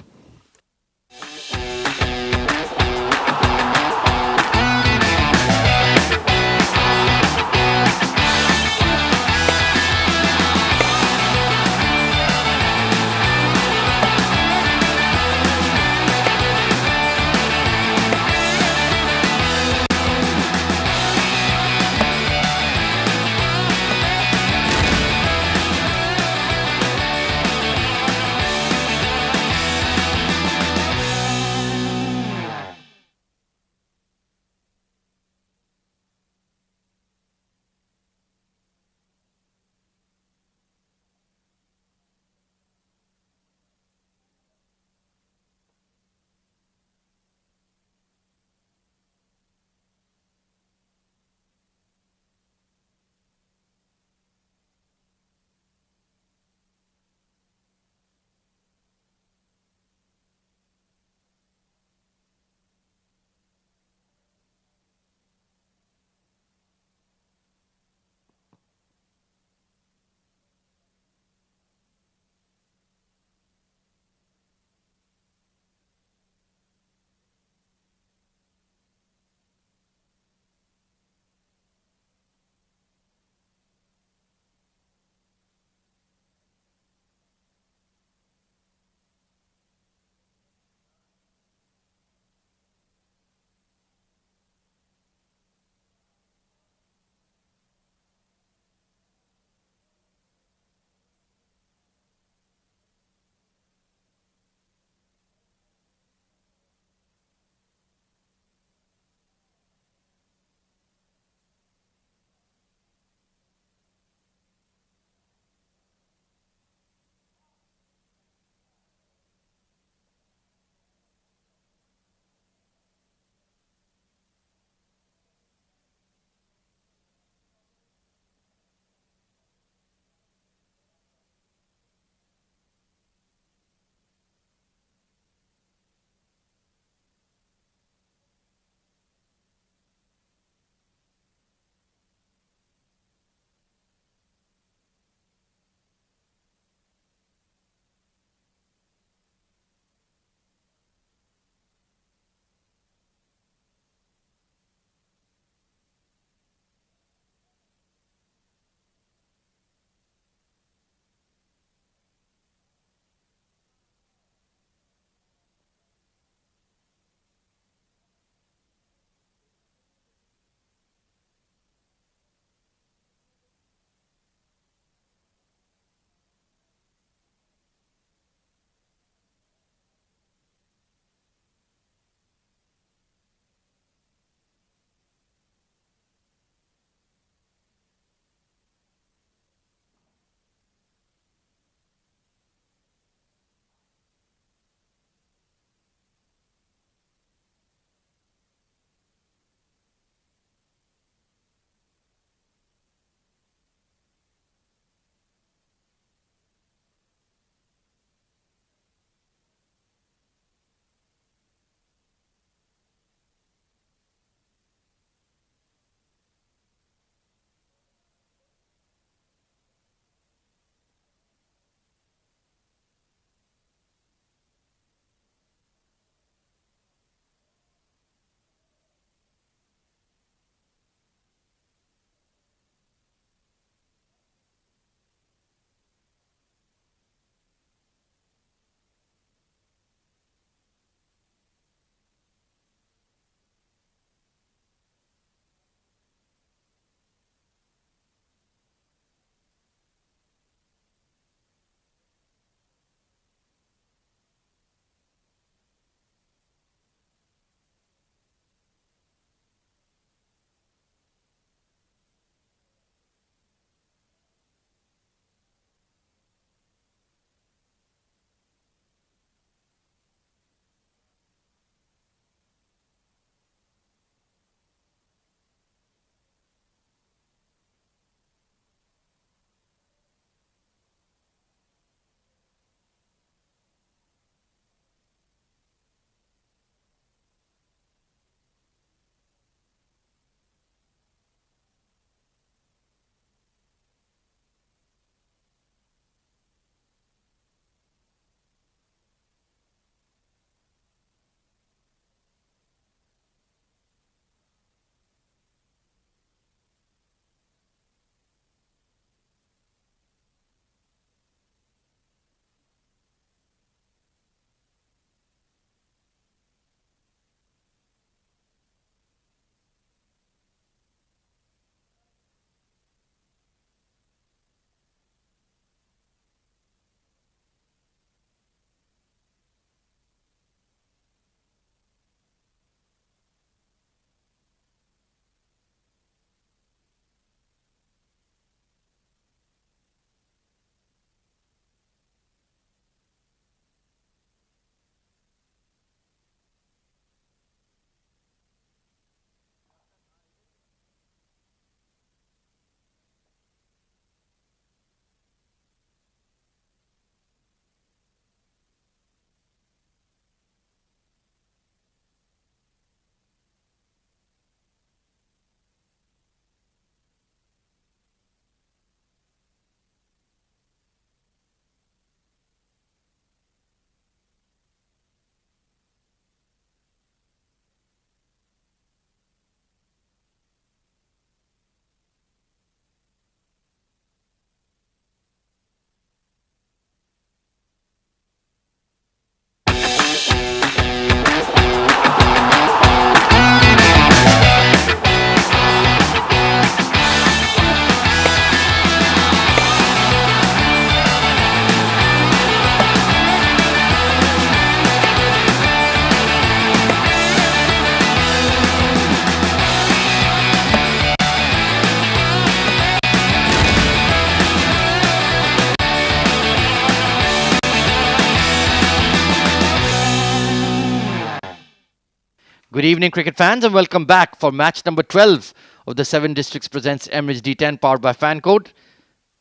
S1: Good evening, cricket fans, and welcome back for match number 12 of the 7 Districts Presents Emirates D10 powered by Fancode.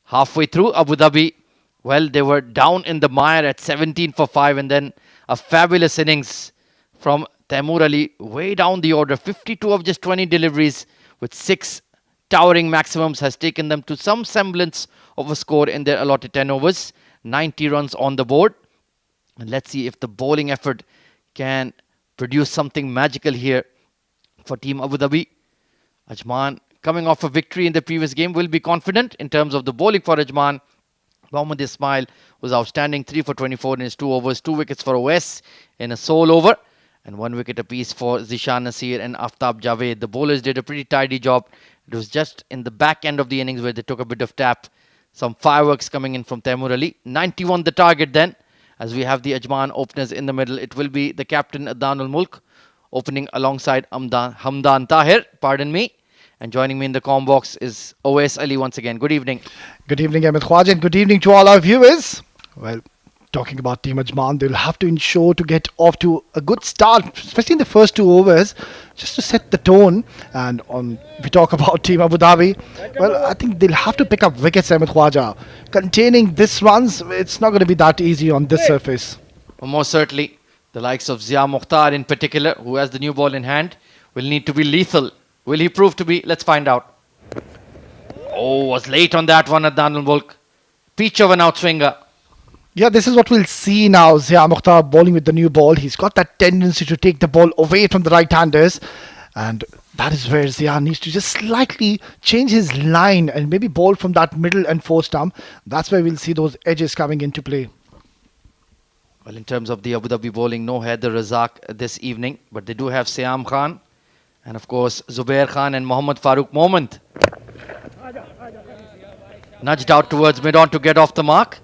S1: Halfway through, Abu Dhabi, well, they were down in the mire at 17 for 5, and then a fabulous innings from Taimoor Ali way down the order. 52 of just 20 deliveries with 6 towering maximums has taken them to some semblance of a score in their allotted 10 overs. 90 runs on the board. And let's see if the bowling effort can produce something magical here for Team Abu Dhabi. Ajman, coming off a victory in the previous game, will be confident in terms of the bowling for Ajman. Mohammad Ismail was outstanding, 3 for 24 in his 2 overs, 2 wickets for OS in a sole over, and 1 wicket apiece for Zishan Nasir and Aftab Javed. The bowlers did a pretty tidy job. It was just in the back end of the innings where they took a bit of tap. Some fireworks coming in from Taimoor Ali. 91 the target then, as we have the Ajman openers in the middle. It will be the captain Adnan Mulk opening alongside Hamdan Tahir, pardon me. And joining me in the comm box is OS Ali once again. Good evening.
S4: Good evening, Ahmed Khwaja, and good evening to all our viewers. Well, talking about Team Ajman, they'll have to ensure to get off to a good start, especially in the first 2 overs, just to set the tone. And we talk about Team Abu Dhabi, well, I think they'll have to pick up wickets, Ahmed Khwaja. Containing this runs, it's not going to be that easy on this surface.
S1: Well, most certainly, the likes of Zia Mukhtar in particular, who has the new ball in hand, will need to be lethal. Will he prove to be? Let's find out. Oh, was late on that one at Adnan Mulk. Peach of an outswinger.
S4: Yeah, this is what we'll see now. Zia Mukhtar bowling with the new ball. He's got that tendency to take the ball away from the right-handers. And that is where Zia needs to just slightly change his line and maybe bowl from that middle and 4 stump. That's where we'll see those edges coming into play.
S1: Well, in terms of the Abu Dhabi bowling, no Haider Razak this evening. But they do have Siam Khan. And of course, Zubair Khan and Mohammad Farooq Moment. Nudged out towards mid-on to get off the mark.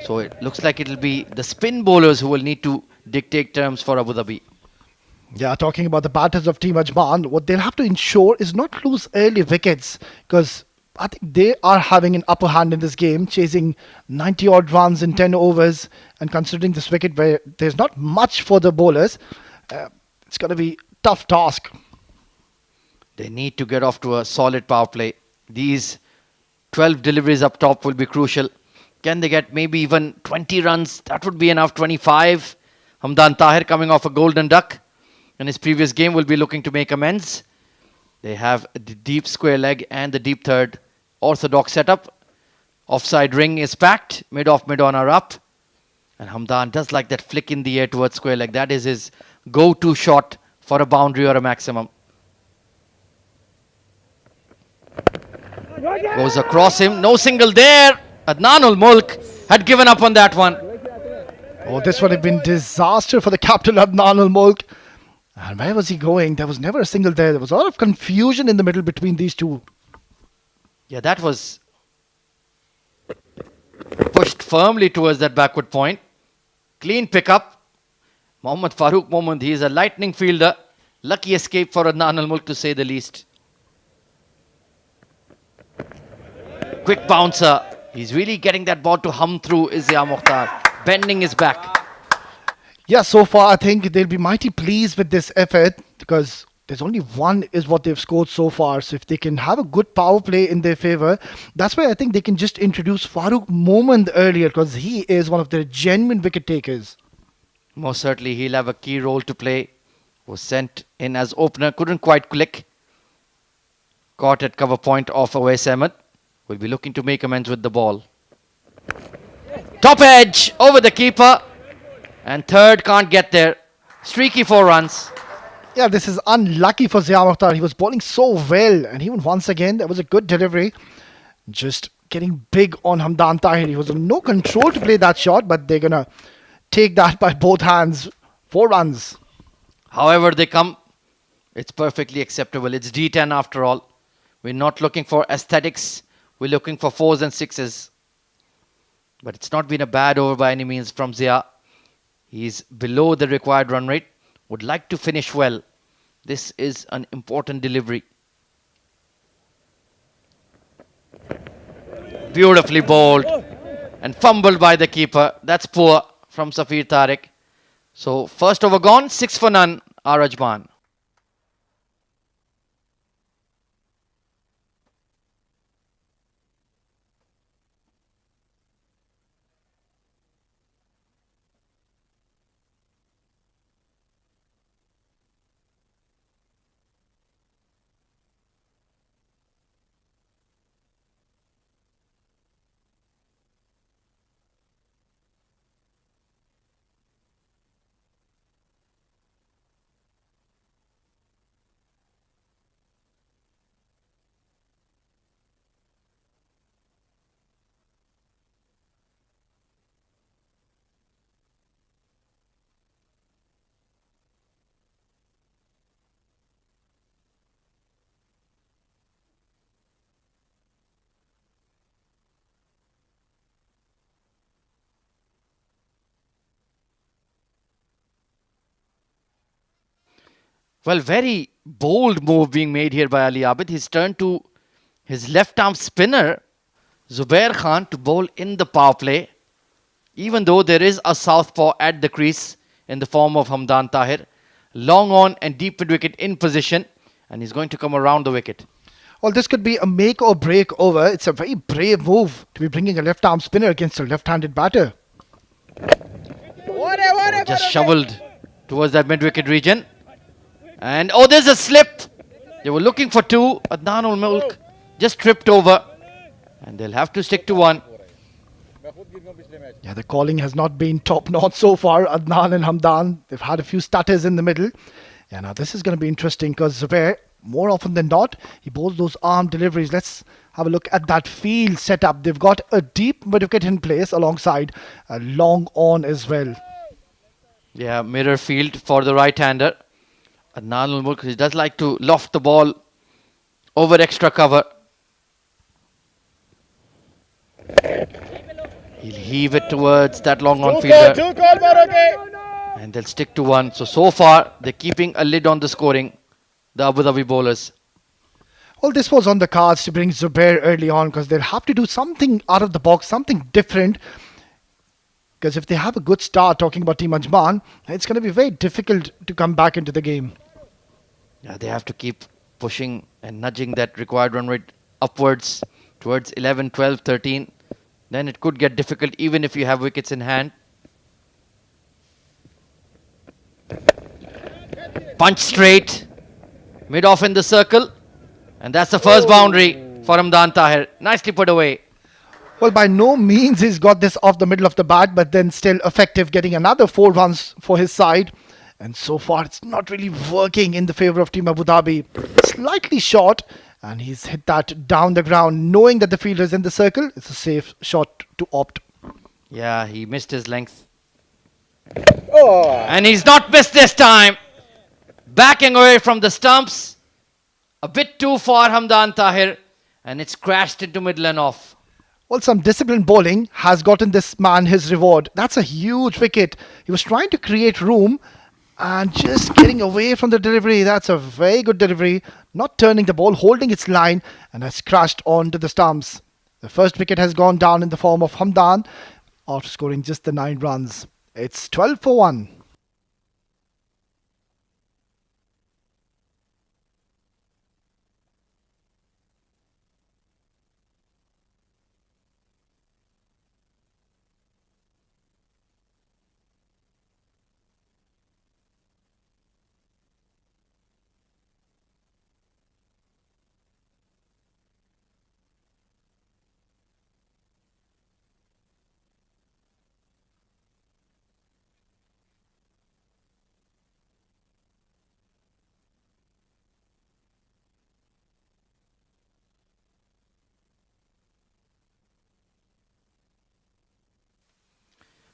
S1: So it looks like it'll be the spin bowlers who will need to dictate terms for Abu Dhabi.
S4: Yeah, talking about the batters of Team Ajman, what they'll have to ensure is not lose early wickets, because I think they are having an upper hand in this game, chasing 90 odd runs in 10 overs, and considering this wicket where there's not much for the bowlers, it's going to be a tough task.
S1: They need to get off to a solid power play. These 12 deliveries up top will be crucial. Can they get maybe even 20 runs? That would be enough. 25. Hamdan Tahir coming off a golden duck in his previous game will be looking to make amends. They have the deep square leg and the deep third. Orthodox setup. Offside ring is packed. Mid-off, mid-on are up. And Hamdan does like that flick in the air towards square leg. That is his go-to shot for a boundary or a maximum. Goes across him. No single there. Adnan Mulk had given up on that one.
S4: Oh, this would have been disaster for the captain Adnan Mulk. And where was he going? There was never a single there. There was a lot of confusion in the middle between these two.
S1: Yeah, that was pushed firmly towards that backward point. Clean pickup. Mohammad Farooq Moment, he is a lightning fielder. Lucky escape for Adnan Mulk to say the least. Quick bouncer. He's really getting that ball to hum through Zia Mukhtar. Bending his back.
S4: Yeah, so far I think they'll be mighty pleased with this effort, because there's only 1 is what they've scored so far. So if they can have a good power play in their favour, that's why I think they can just introduce Farooq Moment earlier, because he is one of their genuine wicket takers.
S1: Most certainly he'll have a key role to play. Was sent in as opener. Couldn't quite click. Caught at cover point of Awais Ahmed. Will be looking to make amends with the ball. Top edge over the keeper. And third can't get there. Streaky 4 runs.
S4: Yeah, this is unlucky for Zia Mukhtar. He was bowling so well. And even once again, that was a good delivery. Just getting big on Hamdan Tahir. He was in no control to play that shot, but they're going to take that by both hands. 4 runs.
S1: However they come, it's perfectly acceptable. It's D10 after all. We're not looking for aesthetics. We're looking for 4s and 6s. But it's not been a bad over by any means from Zia. He's below the required run rate. Would like to finish well. This is an important delivery. Beautifully bowled. And fumbled by the keeper. That's poor from Safir Tariq. So first over gone, 6 for none, Ajman. Well, very bold move being made here by Ali Abid. He's turned to his left arm spinner, Zubair Khan, to bowl in the power play, even though there is a southpaw at the crease in the form of Hamdan Tahir. Long on and deep mid wicket in position, and he's going to come around the wicket.
S4: Well, this could be a make or break over. It's a very brave move to be bringing a left arm spinner against a left-handed batter.
S1: Just shoveled towards that mid wicket region. And oh, there's a slip. They were looking for two. Adnan ul Mulk just tripped over. And they'll have to stick to one.
S4: Yeah, the calling has not been top-notch so far. Adnan and Hamdan, they've had a few stutters in the middle. Yeah, now this is going to be interesting because Zubair, more often than not, he bowls those arm deliveries. Let's have a look at that field setup. They've got a deep mid-wicket in place alongside a long on as well.
S1: Yeah, mirror field for the right-hander. Adnan ul Mulk, he does like to loft the ball over extra cover. He'll heave it towards that long on fielder. And they'll stick to one. So far, they're keeping a lid on the scoring, the Abu Dhabi bowlers.
S4: Well, this was on the cards to bring Zubair early on because they'll have to do something out of the box, something different. Because if they have a good start, talking about Team Ajman, it's going to be very difficult to come back into the game.
S1: Yeah, they have to keep pushing and nudging that required run rate upwards towards 11, 12, 13. Then it could get difficult even if you have wickets in hand. Punch straight, mid-off in the circle. And that's the first boundary for Hamdan Tahir. Nicely put away.
S4: Well, by no means he's got this off the middle of the bat, but then still effective, getting another 4 runs for his side. And so far, it's not really working in the favour of Team Abu Dhabi. Slightly short, and he's hit that down the ground, knowing that the fielder is in the circle. It's a safe shot to opt.
S1: Yeah, he missed his length. And he's not missed this time. Backing away from the stumps. A bit too far, Hamdan Tahir. And it's crashed into middle and off.
S4: Well, some disciplined bowling has gotten this man his reward. That's a huge wicket. He was trying to create room and just getting away from the delivery. That's a very good delivery. Not turning the ball, holding its line, and has crashed onto the stumps. The first wicket has gone down in the form of Hamdan after scoring just the 9 runs. It's 12 for 1.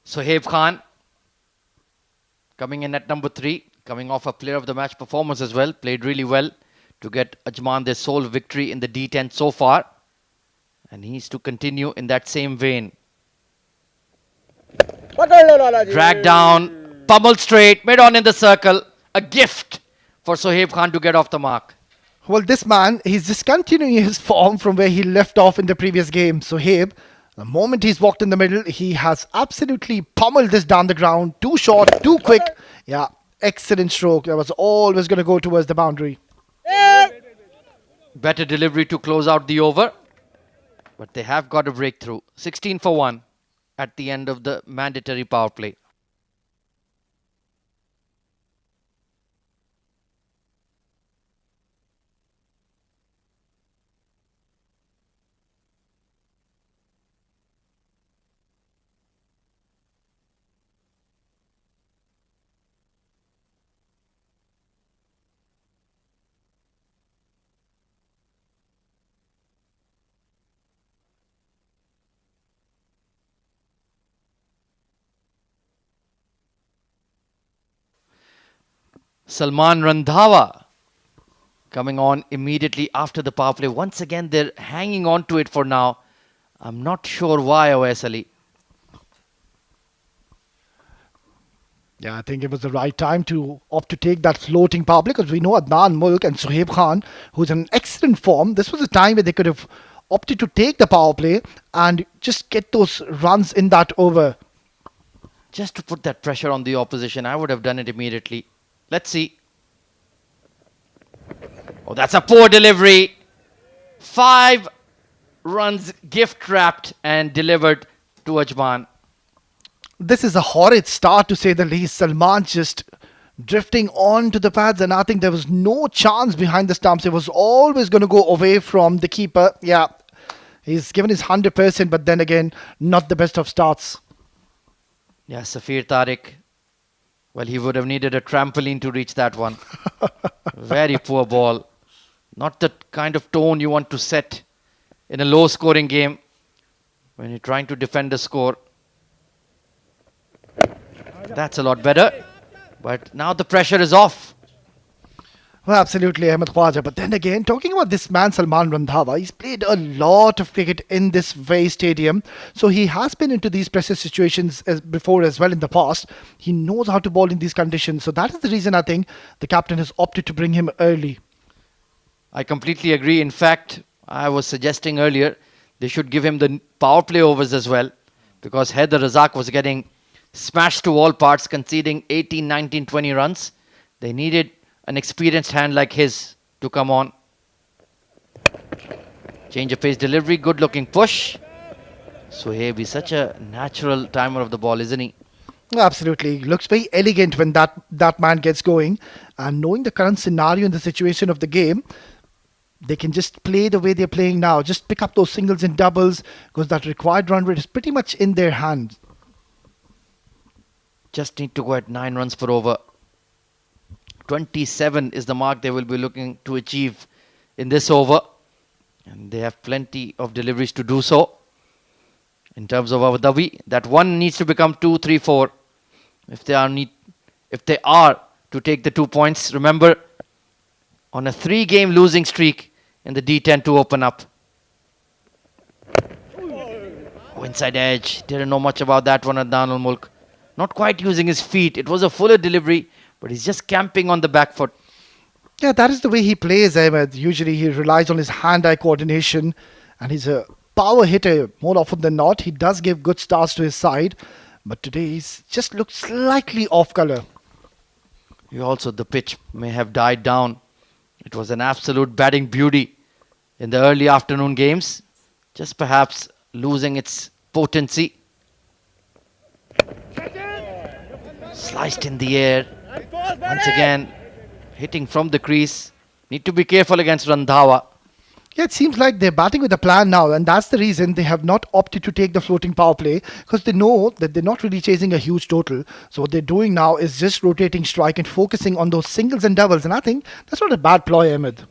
S1: Sohaib Khan coming in at number 3, coming off a player of the match performance as well. Played really well to get Ajman their sole victory in the D10 so far. And he's to continue in that same vein. Drag down, pummel straight, mid on in the circle. A gift for Sohaib Khan to get off the mark.
S4: Well, this man, he's just continuing his form from where he left off in the previous game. Sohaib, the moment he's walked in the middle, he has absolutely pummeled this down the ground. Too short, too quick. Yeah, excellent stroke. That was always going to go towards the boundary.
S1: Better delivery to close out the over. But they have got a breakthrough. 16 for 1 at the end of the mandatory power play. Salman Randhawa coming on immediately after the power play. Once again, they're hanging on to it for now. I'm not sure why, Awais Ali.
S4: Yeah, I think it was the right time to opt to take that floating power play because we know Adnan Mulk and Suhaib Khan, who's in excellent form. This was a time where they could have opted to take the power play and just get those runs in that over.
S1: Just to put that pressure on the opposition, I would have done it immediately. Let's see. Oh, that's a poor delivery. 5 runs gift wrapped and delivered to Ajman.
S4: This is a horrid start to say the least. Salman just drifting on to the pads, and I think there was no chance behind the stumps. It was always going to go away from the keeper. Yeah, he's given his 100%, but then again, not the best of starts.
S1: Yeah, Safir Tariq. Well, he would have needed a trampoline to reach that one. Very poor ball. Not the kind of tone you want to set in a low scoring game when you're trying to defend a score. That's a lot better. But now the pressure is off.
S4: Well, absolutely, Ahmed Khwaja. But then again, talking about this man, Salman Randhawa, he's played a lot of cricket in this very stadium. So he has been into these pressure situations before as well in the past. He knows how to bowl in these conditions. So that is the reason I think the captain has opted to bring him early.
S1: I completely agree. In fact, I was suggesting earlier they should give him the power play overs as well, because Haider Razak was getting smashed to all parts, conceding 18, 19, 20 runs. They needed an experienced hand like his to come on. Change of pace delivery, good looking push. Suhaib is such a natural timer of the ball, isn't he?
S4: Absolutely. Looks very elegant when that man gets going. And knowing the current scenario and the situation of the game, they can just play the way they're playing now. Just pick up those singles and doubles because that required run rate is pretty much in their hands.
S1: Just need to go at 9 runs per over. 27 is the mark they will be looking to achieve in this over. And they have plenty of deliveries to do so. In terms of Abu Dhabi, that one needs to become 2, 3, 4. If they are to take the 2 points. Remember, on a 3-game losing streak in the D10 to open up. Oh, inside edge. Didn't know much about that one at Adnan Mulk. Not quite using his feet. It was a fuller delivery, but he's just camping on the back foot.
S4: Yeah, that is the way he plays, Ahmed. Usually he relies on his hand-eye coordination and he's a power hitter more often than not. He does give good starts to his side, but today he's just looked slightly off colour.
S1: The pitch may have died down. It was an absolute batting beauty in the early afternoon games, just perhaps losing its potency. Sliced in the air. Once again, hitting from the crease. Need to be careful against Randhawa.
S4: Yeah, it seems like they're batting with a plan now, and that's the reason they have not opted to take the floating power play because they know that they're not really chasing a huge total. So what they're doing now is just rotating strike and focusing on those singles and doubles, and I think that's not a bad ploy, Ahmed.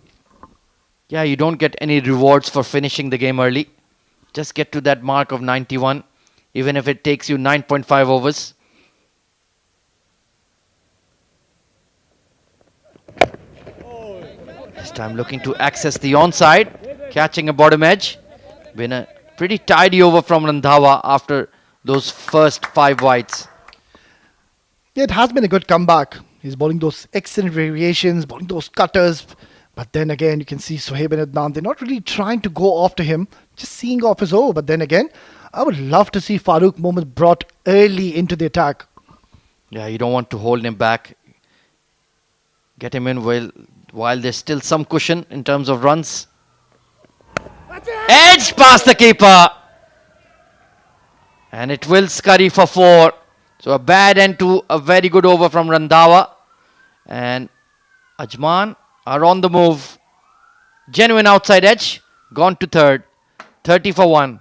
S1: Yeah, you don't get any rewards for finishing the game early. Just get to that mark of 91, even if it takes you 9.5 overs. This time looking to access the onside, catching a bottom edge. Been a pretty tidy over from Randhawa after those first 5 wides.
S4: Yeah, it has been a good comeback. He's bowling those excellent variations, bowling those cutters. But then again, you can see Suhaib and Adnan, they're not really trying to go after him, just seeing off his over. But then again, I would love to see Farooq Mohammad brought early into the attack.
S1: Yeah, you don't want to hold him back. Get him in while there's still some cushion in terms of runs. Edge past the keeper. And it will scurry for 4. So a bad end to a very good over from Randhawa. And Ajman are on the move. Genuine outside edge. Gone to 3rd. 30 for 1.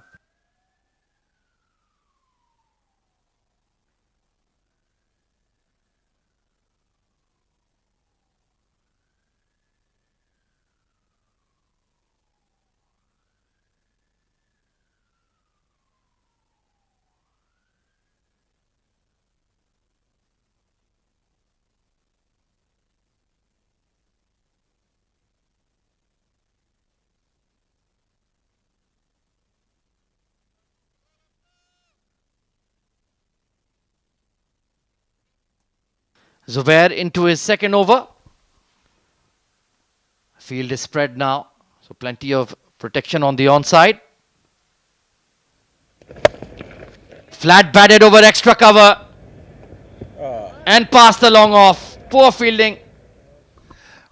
S1: Zubair into his second over. Field is spread now, so plenty of protection on the onside. Flat batted over extra cover and passed the long off. Poor fielding.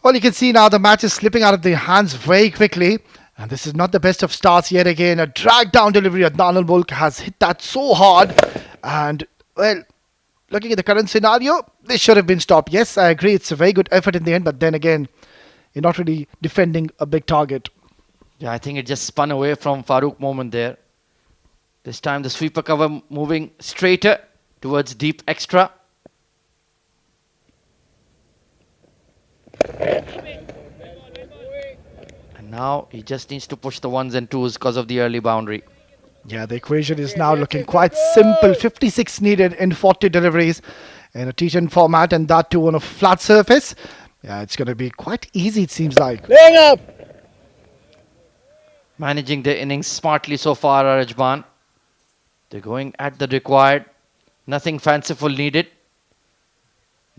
S4: Well, you can see now the match is slipping out of their hands very quickly. And this is not the best of starts yet again. A drag down delivery. Adnan al-Mulk has hit that so hard. And, well, looking at the current scenario, this should have been stopped. Yes, I agree. It's a very good effort in the end. But then again, you're not really defending a big target.
S1: Yeah, I think it just spun away from Farooq moment there. This time the sweeper cover moving straighter towards deep extra. And now he just needs to push the ones and twos because of the early boundary.
S4: Yeah, the equation is now looking quite simple. 56 needed in 40 deliveries in a T10 format, and that too on a flat surface. Yeah, it's going to be quite easy, it seems like.
S3: Laying up.
S1: Managing the innings smartly so far are Ajman. They're going at the required. Nothing fanciful needed.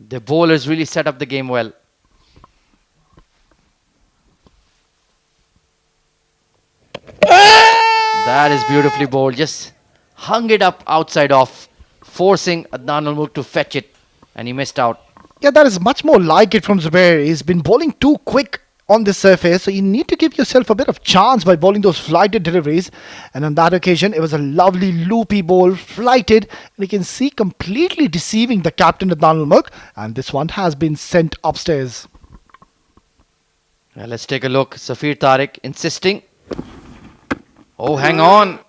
S1: The bowlers really set up the game well. That is beautifully bowled. Just hung it up outside off, forcing Adnan al-Mulk to fetch it, and he missed out.
S4: Yeah, that is much more like it from Zubair. He's been bowling too quick on this surface, so you need to give yourself a bit of chance by bowling those flighted deliveries. And on that occasion, it was a lovely loopy bowl, flighted, and you can see completely deceiving the captain Adnan al-Mulk. And this one has been sent upstairs.
S1: Now let's take a look. Safir Tariq insisting. Oh, hang on.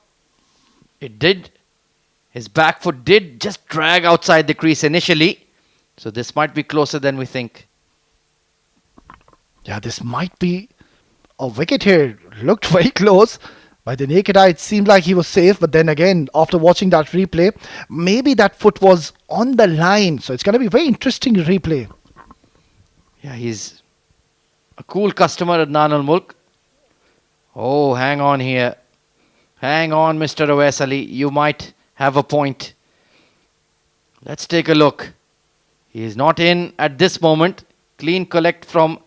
S1: It did. His back foot did just drag outside the crease initially. So this might be closer than we think.
S4: Yeah, this might be a wicket here. Looked very close. By the naked eye, it seemed like he was safe. But then again, after watching that replay, maybe that foot was on the line. So it's going to be a very interesting replay.
S1: Yeah, he's a cool customer, Adnan al-Mulk. Oh, hang on here. Hang on, Mr. Awais Ali. You might have a point. Let's take a look. He is not in at this moment. Clean collect from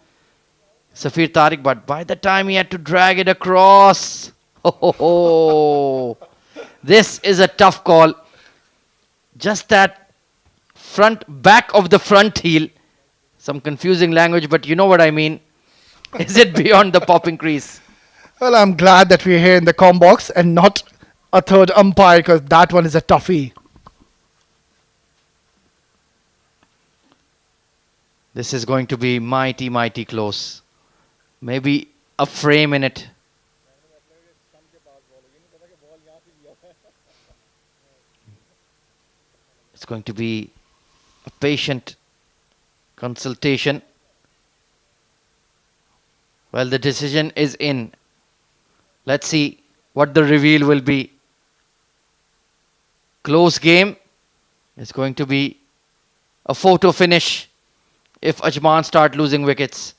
S1: Safir Tariq, but by the time he had to drag it across. Oh, this is a tough call. Just that back of the front heel. Some confusing language, but you know what I mean. Is it beyond the popping crease?
S4: Well, I'm glad that we're here in the com box and not a third umpire, because that one is a toughie.
S1: This is going to be mighty, mighty close. Maybe a frame in it. It's going to be a patient consultation. Well, the decision is in. Let's see what the reveal will be. Close game. It's going to be a photo finish if Ajman start losing wickets.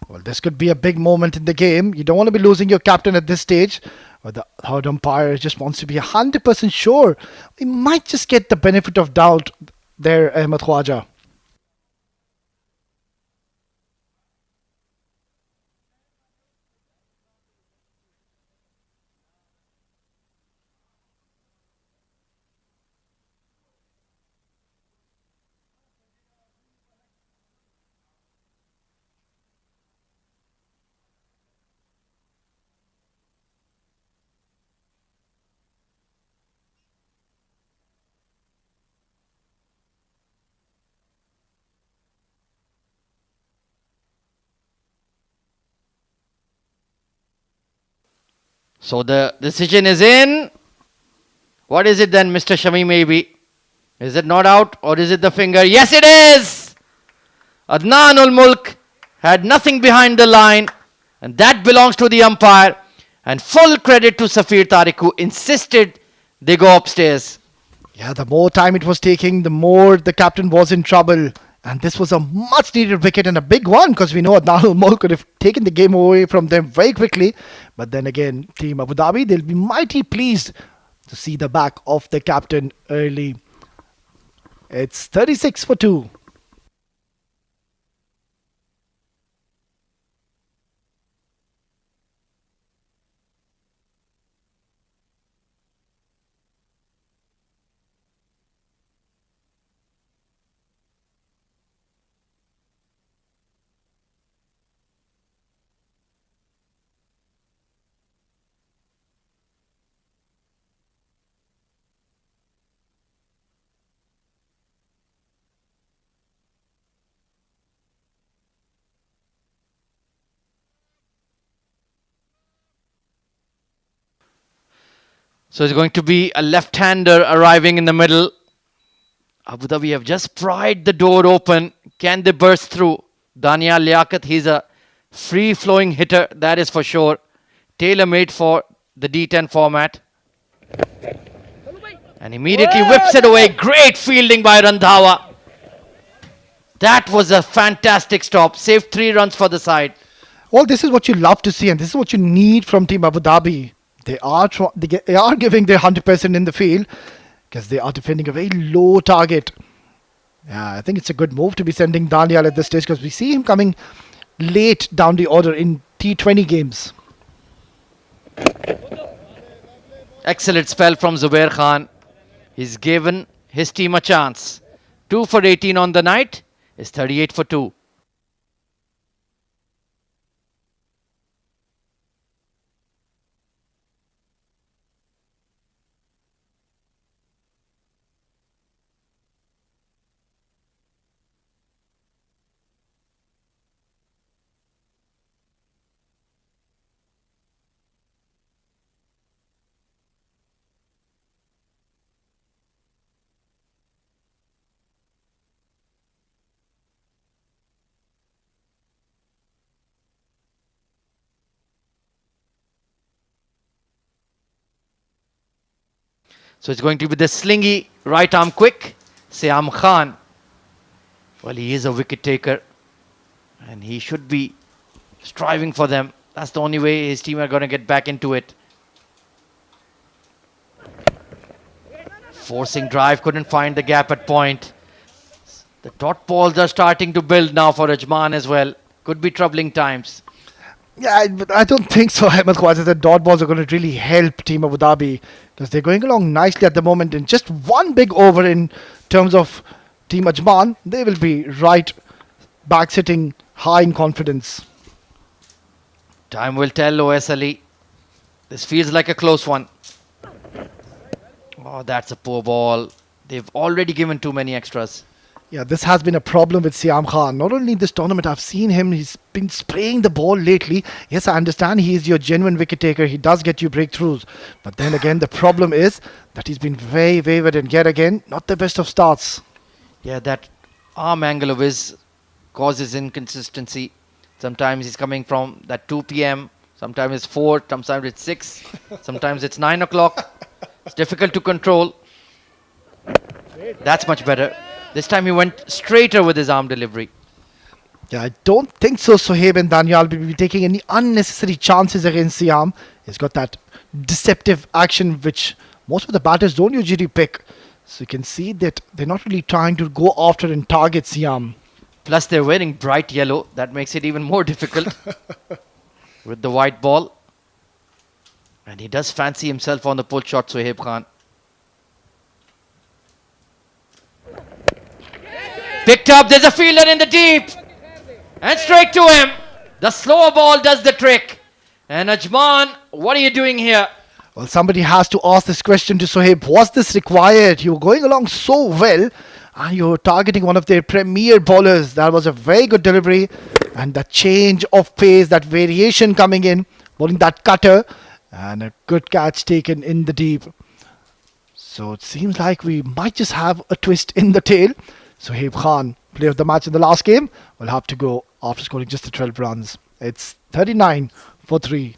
S4: Well, this could be a big moment in the game. You don't want to be losing your captain at this stage. But the third umpire just wants to be 100% sure. We might just get the benefit of doubt there, Ahmed Khwaja.
S1: So the decision is in. What is it then, Mr. Shami, maybe? Is it not out or is it the finger? Yes, it is! Adnan al-Mulk had nothing behind the line, and that belongs to the umpire. And full credit to Safir Tariq, who insisted they go upstairs.
S4: Yeah, the more time it was taking, the more the captain was in trouble. And this was a much needed wicket and a big one, because we know Adnan al-Mulk could have taken the game away from them very quickly. But then again, Team Abu Dhabi, they'll be mighty pleased to see the back of the captain early. It's 36 for 2.
S1: So it's going to be a left-hander arriving in the middle. Abu Dhabi have just pried the door open. Can they burst through? Daniel Liaquat, he's a free-flowing hitter, that is for sure. Tailor-made for the D10 format. And immediately whips it away. Great fielding by Randhawa. That was a fantastic stop. Saved 3 runs for the side.
S4: Well, this is what you love to see, and this is what you need from Team Abu Dhabi. They are giving their 100% in the field because they are defending a very low target. Yeah, I think it's a good move to be sending Daniel at this stage because we see him coming late down the order in T20 games.
S1: Excellent spell from Zubair Khan. He's given his team a chance. 2 for 18 on the night is 38 for 2. So it's going to be the slingy right arm quick. Siam Khan. Well, he is a wicket taker. And he should be striving for them. That's the only way his team are going to get back into it. Forcing drive, couldn't find the gap at point. The dot balls are starting to build now for Ajman as well. Could be troubling times.
S4: Yeah, I don't think so, Ahmed Khwaja. The dot balls are going to really help Team Abu Dhabi because they're going along nicely at the moment. In just one big over in terms of Team Ajman, they will be right back sitting high in confidence.
S1: Time will tell, OS Ali. This feels like a close one. Oh, that's a poor ball. They've already given too many extras.
S4: Yeah, this has been a problem with Siam Khan. Not only in this tournament, I've seen him, he's been spraying the ball lately. Yes, I understand he is your genuine wicket taker. He does get you breakthroughs. But then again, the problem is that he's been very wayward and yet again, not the best of starts.
S1: Yeah, that arm angle of his causes inconsistency. Sometimes he's coming from that 2 p.m. Sometimes it's 4, sometimes it's 6, sometimes it's 9 o'clock. It's difficult to control. That's much better. This time he went straighter with his arm delivery.
S4: Yeah, I don't think so. Sohaib and Daniel will be taking any unnecessary chances against Siam. He's got that deceptive action which most of the batters don't usually pick. So you can see that they're not really trying to go after and target Siam.
S1: Plus they're wearing bright yellow. That makes it even more difficult. With the white ball. And he does fancy himself on the pull shot, Sohaib Khan. Picked up, there's a fielder in the deep. And straight to him. The slower ball does the trick. And Ajman, what are you doing here?
S4: Well, somebody has to ask this question to Sohaib. Was this required? You were going along so well and you were targeting one of their premier bowlers. That was a very good delivery. And the change of pace, that variation coming in, bowling that cutter. And a good catch taken in the deep. So it seems like we might just have a twist in the tail. Sohaib Khan, player of the match in the last game, will have to go after scoring just the 12 runs. It's 39 for 3.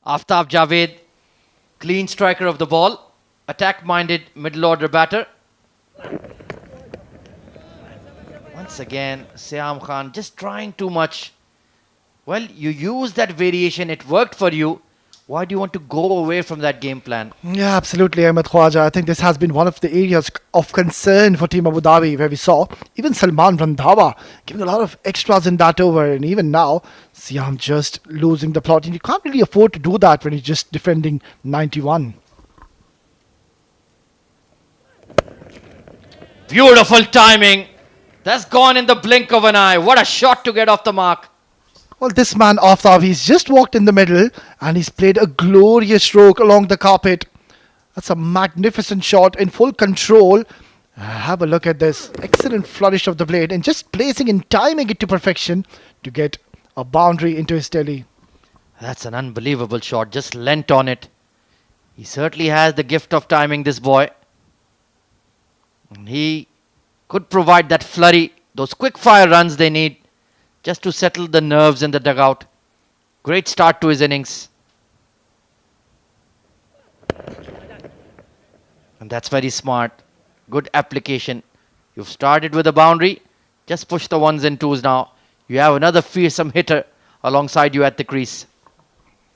S1: Aftab Javed, clean striker of the ball. Attack-minded middle order batter. Once again, Siam Khan just trying too much. Well, you used that variation, it worked for you. Why do you want to go away from that game plan?
S4: Yeah, absolutely, Ahmed Khwaja. I think this has been one of the areas of concern for Team Abu Dhabi, where we saw even Salman Randhawa giving a lot of extras in that over, and even now, Siam just losing the plot. And you can't really afford to do that when you're just defending 91.
S1: Beautiful timing. That's gone in the blink of an eye. What a shot to get off the mark.
S4: Well, this man, Aftab, he's just walked in the middle and he's played a glorious stroke along the carpet. That's a magnificent shot in full control. Have a look at this. Excellent flourish of the blade and just placing and timing it to perfection to get a boundary into his telly.
S1: That's an unbelievable shot. Just leant on it. He certainly has the gift of timing, this boy. And he could provide that flurry, those quick fire runs they need just to settle the nerves in the dugout. Great start to his innings. And that's very smart. Good application. You've started with a boundary. Just push the ones and twos now. You have another fearsome hitter alongside you at the crease.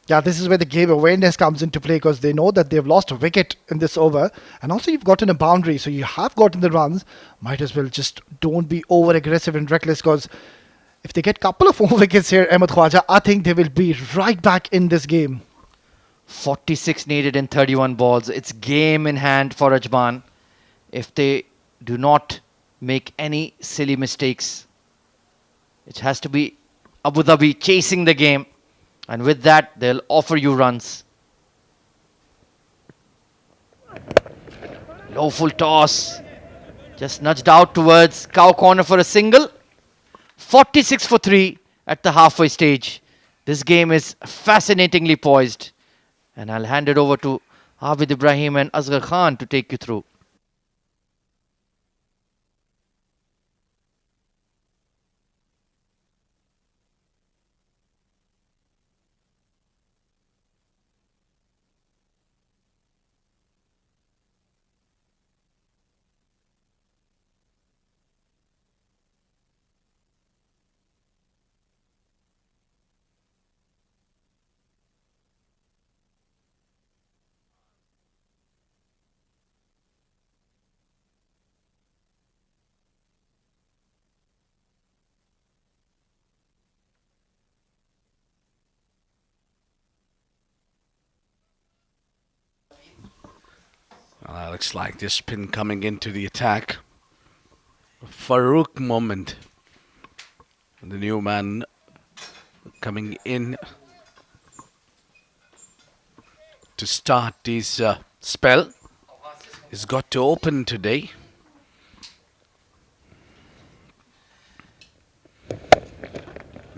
S4: Yeah, this is where the game awareness comes into play because they know that they've lost a wicket in this over. And also you've gotten a boundary, so you have gotten the runs. Might as well just don't be over aggressive and reckless because if they get a couple of more wickets here, Ahmed Khwaja, I think they will be right back in this game.
S1: 46 needed in 31 balls. It's game in hand for Ajman. If they do not make any silly mistakes, it has to be Abu Dhabi chasing the game. And with that, they'll offer you runs. Low full toss. Just nudged out towards cow corner for a single. 46 for 3 at the halfway stage. This game is fascinatingly poised. And I'll hand it over to Abid Ibrahim and Asghar Khan to take you through.
S2: Looks like this spin coming into the attack. Farouk moment. The new man coming in to start his spell. He's got to open today.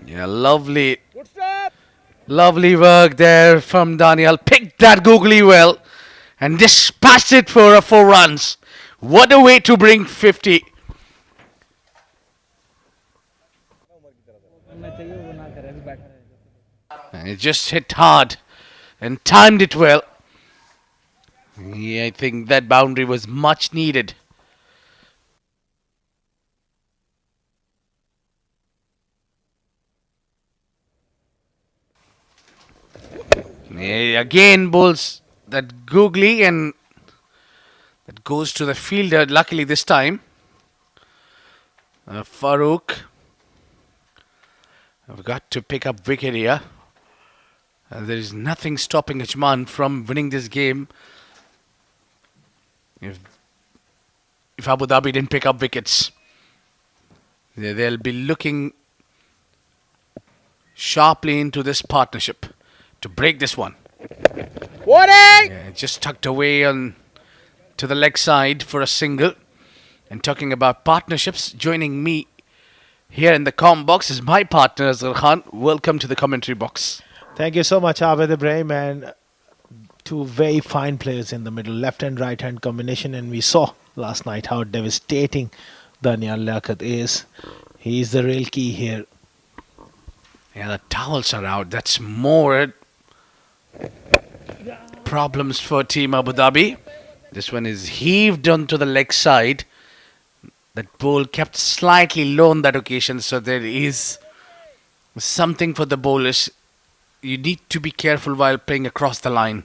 S2: Yeah, lovely. Lovely work there from Daniel. Picked that googly well and dispatched it for 4 runs. What a way to bring 50. And it just hit hard and timed it well. Yeah, I think that boundary was much needed. Yeah, again bowls that googly and that goes to the fielder. Luckily this time, Farouk. I've got to pick up wicket here. There is nothing stopping Ajman from winning this game. If Abu Dhabi didn't pick up wickets, they'll be looking sharply into this partnership to break this one.
S3: Warning!
S2: Yeah, just tucked away on to the leg side for a single. And talking about partnerships, joining me here in the comm box is my partner Asghar Khan. Welcome to the commentary box.
S5: Thank you so much, Abid Ibrahim, and 2 very fine players in the middle, left and right hand combination. And we saw last night how devastating Daniel Liaquat is. He's the real key here.
S2: Yeah, the towels are out. That's more problems for Team Abu Dhabi. This one is heaved onto the leg side. That ball kept slightly low on that occasion, so there is something for the bowlers. You need to be careful while playing across the line.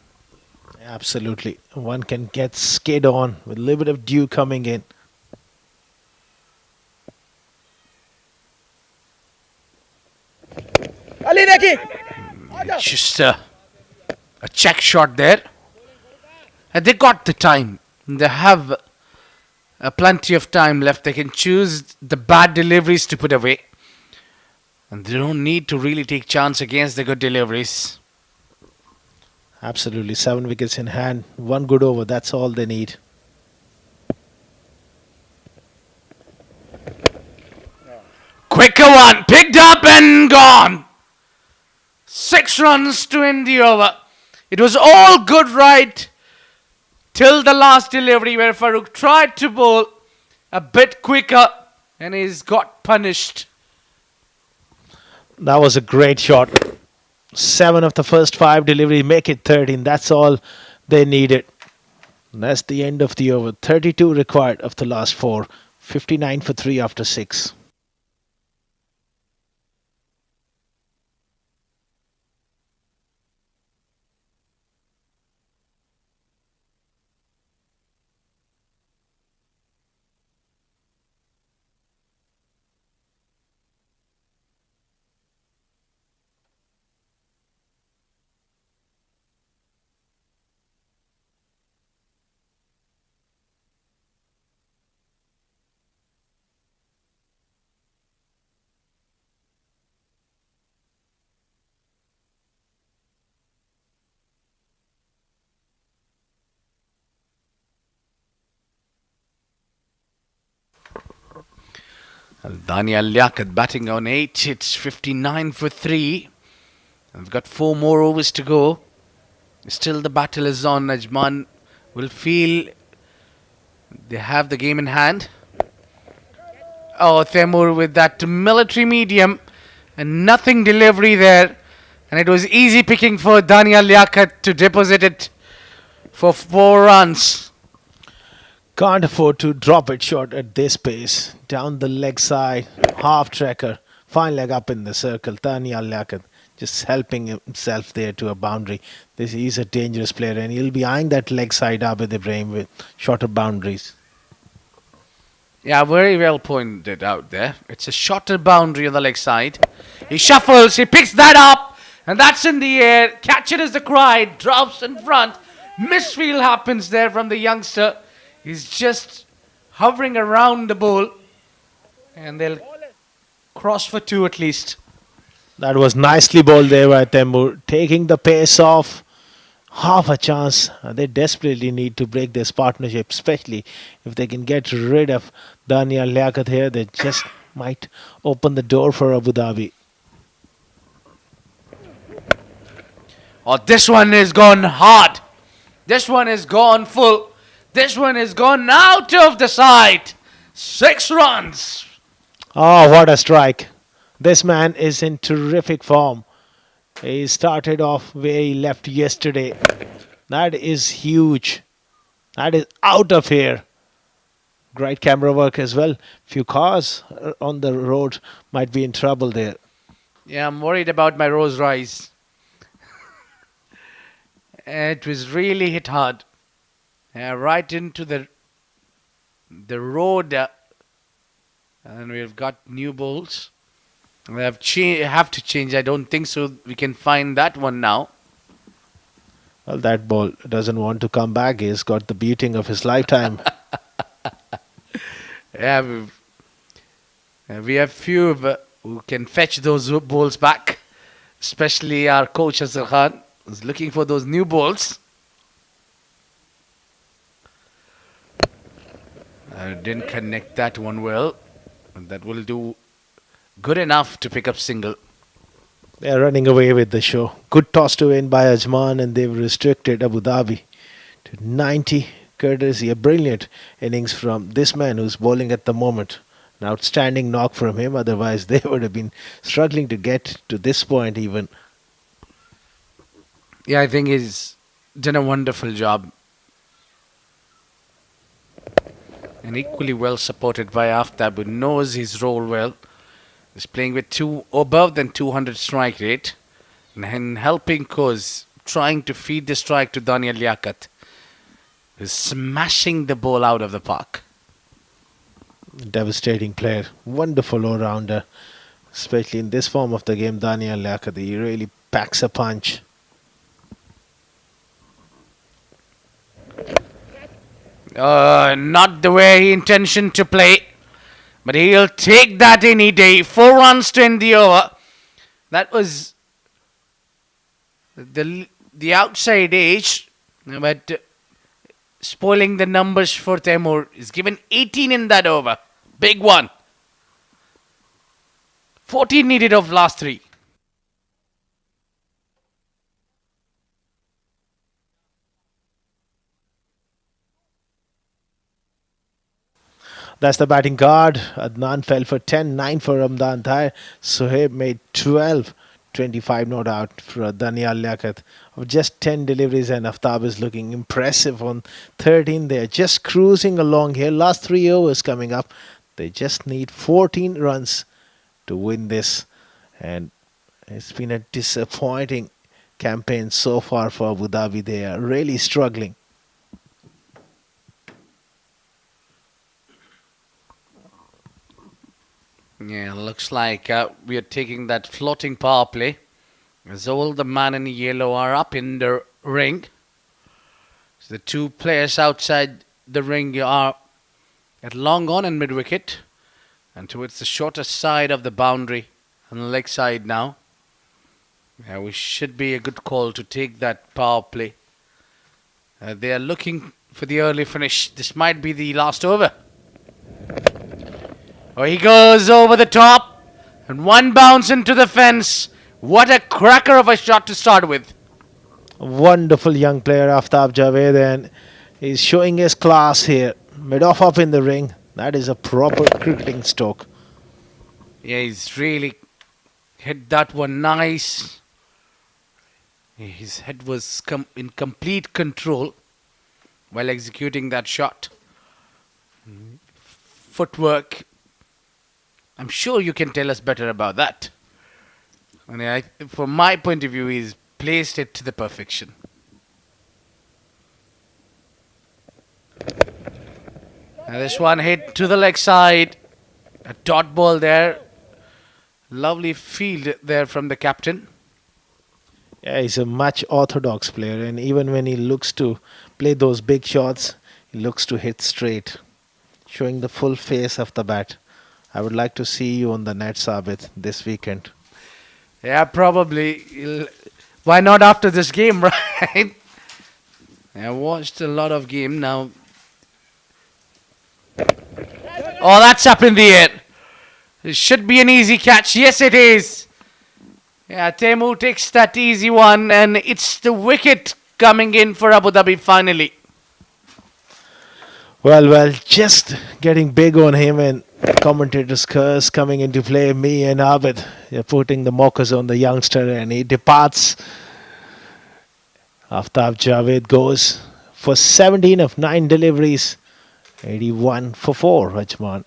S5: Absolutely. One can get skid on with a little bit of dew coming in.
S3: Ali देखी
S2: It's just a check shot there. And they got the time. They have plenty of time left. They can choose the bad deliveries to put away. And they don't need to really take chance against the good deliveries.
S5: Absolutely. 7 wickets in hand. 1 good over. That's all they need.
S2: Quicker one. Picked up and gone. 6 runs to end the over. It was all good right till the last delivery where Farooq tried to bowl a bit quicker and he's got punished.
S5: That was a great shot. 7 of the first 5 delivery, make it 13. That's all they needed. And that's the end of the over. 32 required of the last 4. 59 for 3 after 6.
S2: Daniel Liaquat batting on 8. It's 59 for 3. And we've got 4 more overs to go. Still the battle is on. Ajman will feel they have the game in hand. Oh, Taimoor with that military medium and nothing delivery there. And it was easy picking for Daniel Liaquat to deposit it for 4 runs.
S5: Can't afford to drop it short at this pace. Down the leg side, half tracker, fine leg up in the circle. Daniel Liaquat just helping himself there to a boundary. This is a dangerous player and he'll be eyeing that leg side up with Ibrahim with shorter boundaries.
S2: Yeah, very well pointed out there. It's a shorter boundary on the leg side. He shuffles, he picks that up, and that's in the air. Catch it as the cry, drops in front. Misfield happens there from the youngster. He's just hovering around the ball, and they'll cross for 2 at least.
S5: That was nicely bowled there by Taimoor, taking the pace off. Half a chance. They desperately need to break this partnership, especially if they can get rid of Daniel Liaquat here. They just might open the door for Abu Dhabi.
S2: Oh, this one is gone hard. This one is gone full. This one is gone out of the side. 6 runs.
S5: Oh, what a strike. This man is in terrific form. He started off where he left yesterday. That is huge. That is out of here. Great camera work as well. Few cars on the road might be in trouble there.
S2: Yeah, I'm worried about my Rolls Royce. It was really hit hard. Right into the road. And we've got new bowls. We have to change. I don't think so. We can find that one now.
S5: Well, that ball doesn't want to come back. He's got the beating of his lifetime.
S2: Yeah, we have few who can fetch those balls back. Especially our coach Azhar Khan is looking for those new balls. I didn't connect that one well. That will do good enough to pick up single.
S5: They're running away with the show. Good toss to win by Ajman, and they've restricted Abu Dhabi to 90, courtesy a brilliant innings from this man who's bowling at the moment. An outstanding knock from him, otherwise they would have been struggling to get to this point even.
S2: Yeah, I think he's done a wonderful job. And equally well supported by Aftab, who knows his role well. He's playing with above than 200 strike rate. And helping cause, trying to feed the strike to Daniel Liaquat. Who's smashing the ball out of the park.
S5: Devastating player. Wonderful all-rounder. Especially in this form of the game, Daniel Liaquat. He really packs a punch.
S2: Not the way he intentioned to play. But he'll take that any day. 4 runs to end the over. That was the outside edge. But spoiling the numbers for Taimoor. He's given 18 in that over. Big one. 14 needed of last 3.
S5: That's the batting guard. Adnan fell for 10, 9 for Ramdan Thai. Sohaib made 12, 25 not out for Daniel Liaquat. Of just 10 deliveries, and Aftab is looking impressive on 13. They're just cruising along here. Last 3 overs coming up. They just need 14 runs to win this. And it's been a disappointing campaign so far for Abu Dhabi. They are really struggling.
S2: Yeah, looks like we are taking that floating power play. As all the man in yellow are up in the ring. So the 2 players outside the ring are at long on and mid-wicket. And towards the shorter side of the boundary on the leg side now. Yeah, we should be a good call to take that power play. They are looking for the early finish. This might be the last over. Oh, he goes over the top. And 1 bounce into the fence. What a cracker of a shot to start with.
S5: Wonderful young player, Aftab Javed, and he's showing his class here. Mid-off up in the ring. That is a proper cricketing stroke.
S2: Yeah, he's really hit that one nice. His head was in complete control while executing that shot. Footwork. I'm sure you can tell us better about that. And from my point of view, he's placed it to the perfection. And this one hit to the leg side. A dot ball there. Lovely field there from the captain.
S5: Yeah, he's a much orthodox player, and even when he looks to play those big shots, he looks to hit straight, showing the full face of the bat. I would like to see you on the net, Sabit, this weekend.
S2: Yeah, probably. Why not after this game, right? I watched a lot of game now. Oh, that's up in the air. It should be an easy catch. Yes, it is. Yeah, Taimoor takes that easy one, and it's the wicket coming in for Abu Dhabi finally.
S5: Well, just getting big on him, and commentator's curse coming into play. Me and Abid, you're putting the mockers on the youngster, and he departs. Aftab Javed goes for 17 of 9 deliveries, 81 for 4, Ajman.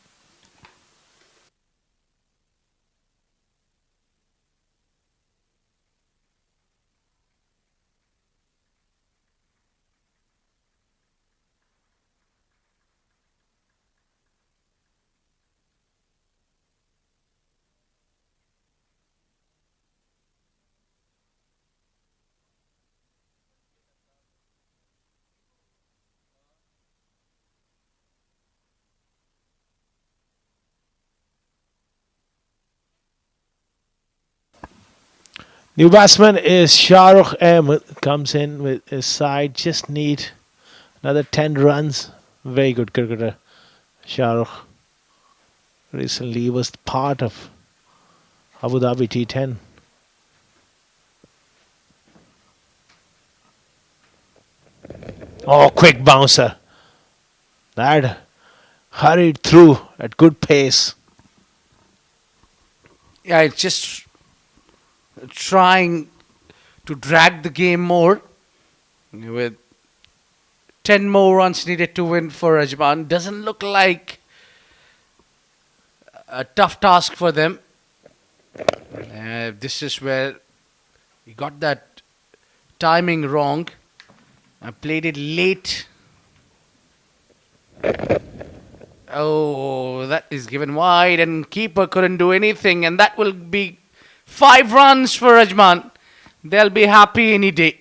S5: New batsman is Shahrukh M. Comes in with his side. Just need another 10 runs. Very good cricketer, Shahrukh. Recently he was part of Abu Dhabi T10. Oh, quick bouncer. That hurried through at good pace.
S2: Yeah, it's just trying to drag the game more. with 10 more runs needed to win for Ajman. Doesn't look like a tough task for them. This is where he got that timing wrong. I played it late. Oh, that is given wide and keeper couldn't do anything, and that will be 5 runs for Ajman. They'll be happy any day.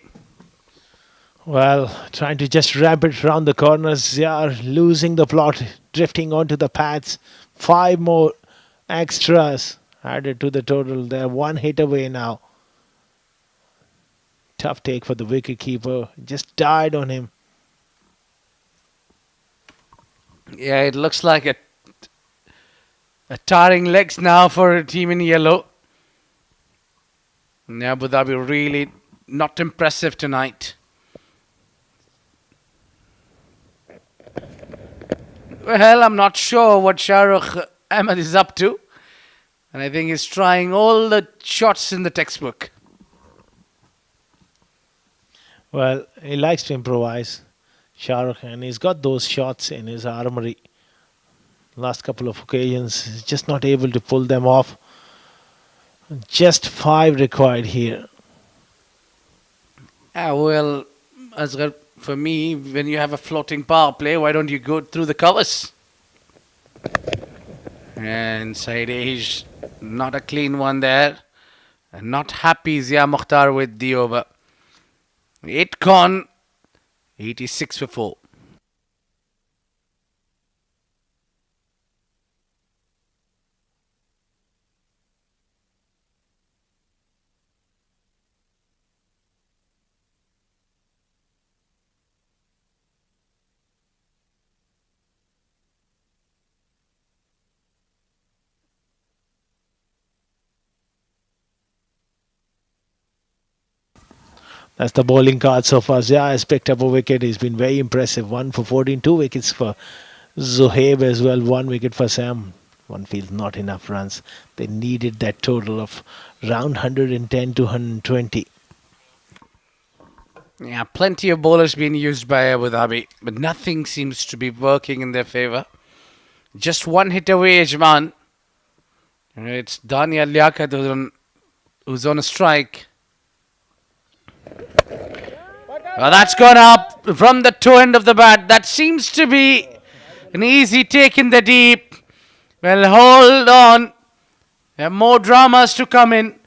S5: Well, trying to just ramp it around the corners. They are losing the plot, drifting onto the pads. 5 more extras added to the total. They're 1 hit away now. Tough take for the wicketkeeper. Just died on him.
S2: Yeah, it looks like a tiring legs now for a team in yellow. Abu Dhabi really not impressive tonight. Well, I'm not sure what Shahrukh Ahmed is up to. And I think he's trying all the shots in the textbook.
S5: Well, he likes to improvise, Shahrukh, and he's got those shots in his armory. Last couple of occasions, he's just not able to pull them off. Just 5 required here.
S2: Well, Asghar, for me, when you have a floating power play, why don't you go through the covers? And Saeed Age, not a clean one there. And not happy Zia Mukhtar with the over. 8 gone, 86 for 4.
S5: That's the bowling card so far. Zia has picked up a wicket. He's been very impressive. 1 for 14, 2 wickets for Zohaib as well. 1 wicket for Sam. One feels not enough runs. They needed that total of around 110 to 120.
S2: Yeah, plenty of bowlers being used by Abu Dhabi, but nothing seems to be working in their favour. Just 1 hit away, Ajman. It's Daniel Liaquat who's on a strike. Well, that's gone up from the toe end of the bat. That seems to be an easy take in the deep. Well, hold on. There are more dramas to come in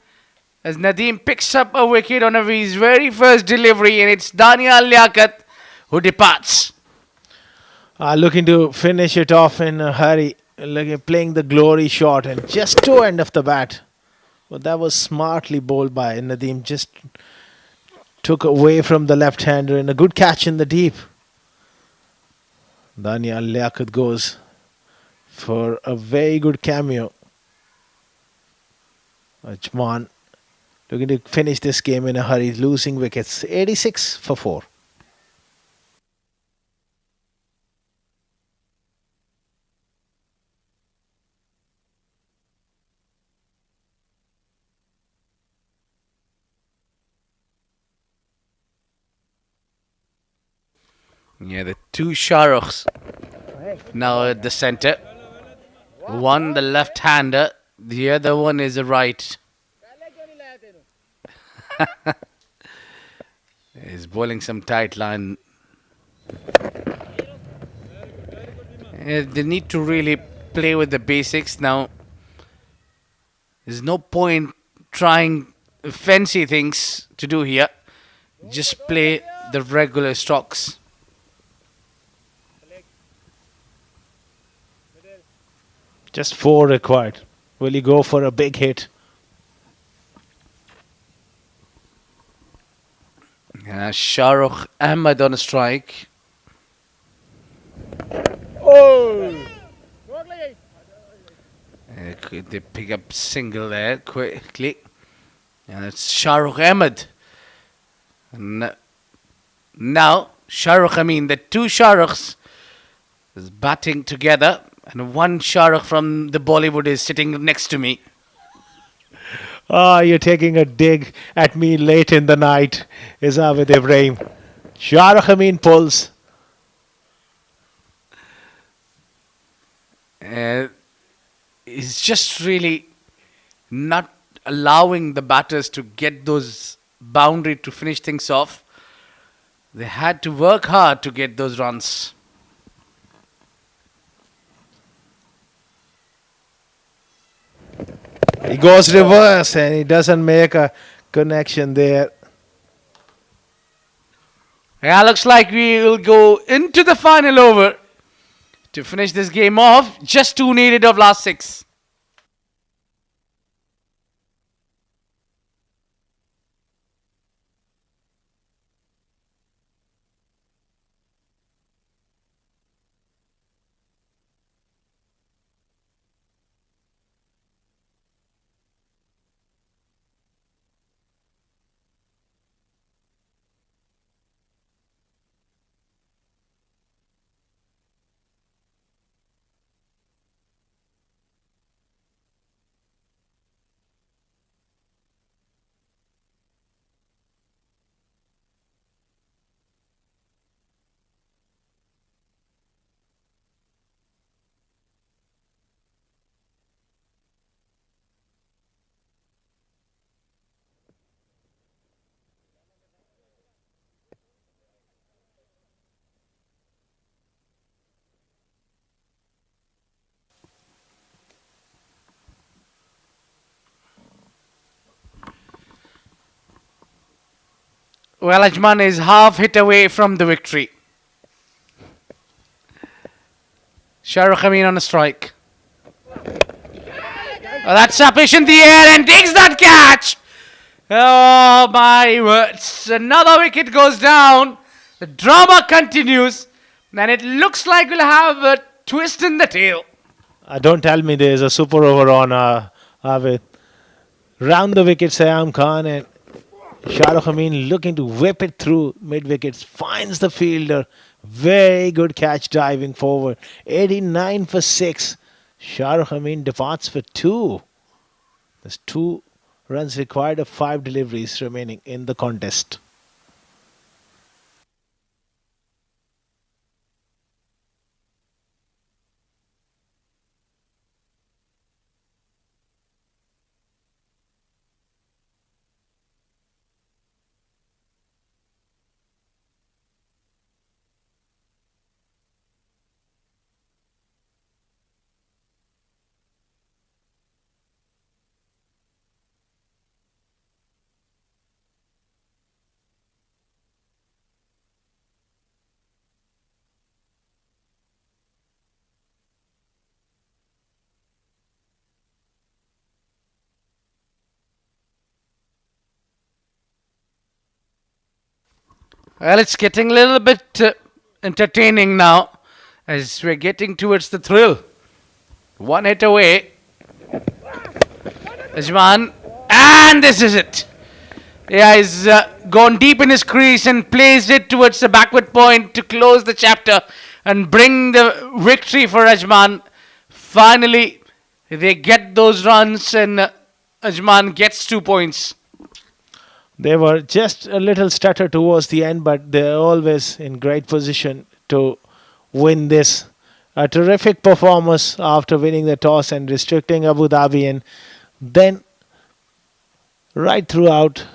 S2: as Nadeem picks up a wicket on his very first delivery, and it's Daniel Liaquat who departs.
S5: Looking to finish it off in a hurry. Playing the glory shot and just toe end of the bat. But that was smartly bowled by Nadeem. Just took away from the left-hander and a good catch in the deep. Daniel Liaquat goes for a very good cameo. Ajman looking to finish this game in a hurry, losing wickets. 86 for 4.
S2: Yeah, the 2 Shahrukhs now at the centre. One, the left-hander. The other one is a right. He's bowling some tight line. They need to really play with the basics now. There's no point trying fancy things to do here. Just play the regular strokes.
S5: Just 4 required. Will he go for a big hit?
S2: Shahrukh Ahmed on a strike. They pick up single there quickly. And it's Shahrukh Ahmed. Now, the 2 Shahrukhs is batting together. And 1 Shahrukh from the Bollywood is sitting next to me.
S5: You're taking a dig at me late in the night, Izawid Ibrahim. Shah Amin pulls.
S2: Uh, he's just really not allowing the batters to get those boundary to finish things off. They had to work hard to get those runs.
S5: He goes reverse and he doesn't make a connection there.
S2: Yeah, looks like we will go into the final over to finish this game off. Just 2 needed of last 6. Well, Ajman is half hit away from the victory. Shahrukh Amin on a strike. Oh, that's up in the air and takes that catch. Oh my words. Another wicket goes down. The drama continues. And it looks like we'll have a twist in the tail.
S5: Don't tell me there's a super over on Avid. Round the wicket, Sayam Khan and Shahrukh Amin looking to whip it through mid wickets. Finds the fielder. Very good catch diving forward. 89 for 6. Shahrukh Amin departs for 2. There's 2 runs required of 5 deliveries remaining in the contest.
S2: Well, it's getting a little bit entertaining now as we're getting towards the thrill. 1 hit away. Ajman. And this is it. Yeah, he's gone deep in his crease and placed it towards the backward point to close the chapter and bring the victory for Ajman. Finally, they get those runs and Ajman gets 2 points.
S5: They were just a little stutter towards the end, but they're always in great position to win this. A terrific performance after winning the toss and restricting Abu Dhabi, and then right throughout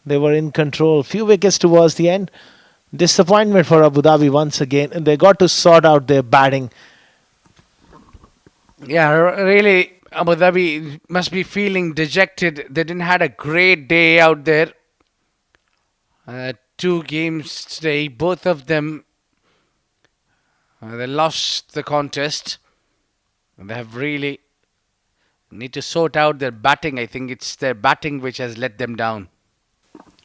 S5: they were in control. Few wickets towards the end. Disappointment for Abu Dhabi once again, and they got to sort out their batting.
S2: Yeah, really, Abu Dhabi must be feeling dejected. They didn't had a great day out there. 2 games today, both of them, they lost the contest. They have really need to sort out their batting. I think it's their batting which has let them down.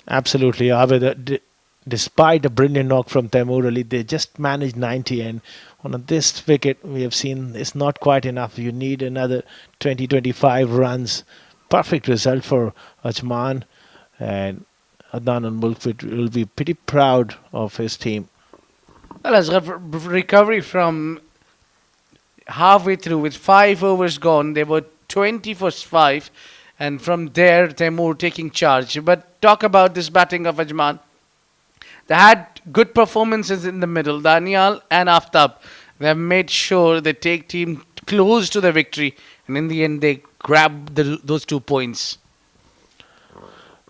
S5: Absolutely, Abid. Despite a brilliant knock from Taimoor Ali, they just managed 90, and on this wicket we have seen it's not quite enough. You need another 20-25 runs. Perfect result for Ajman, and Adnan and Mulk will be pretty proud of his team.
S2: Well, as recovery from halfway through with 5 overs gone, they were 20 for 5, and from there Taimoor taking charge. But talk about this batting of Ajman. They had good performances in the middle. Daniel and Aftab, they have made sure they take team close to the victory, and in the end they grab those 2 points.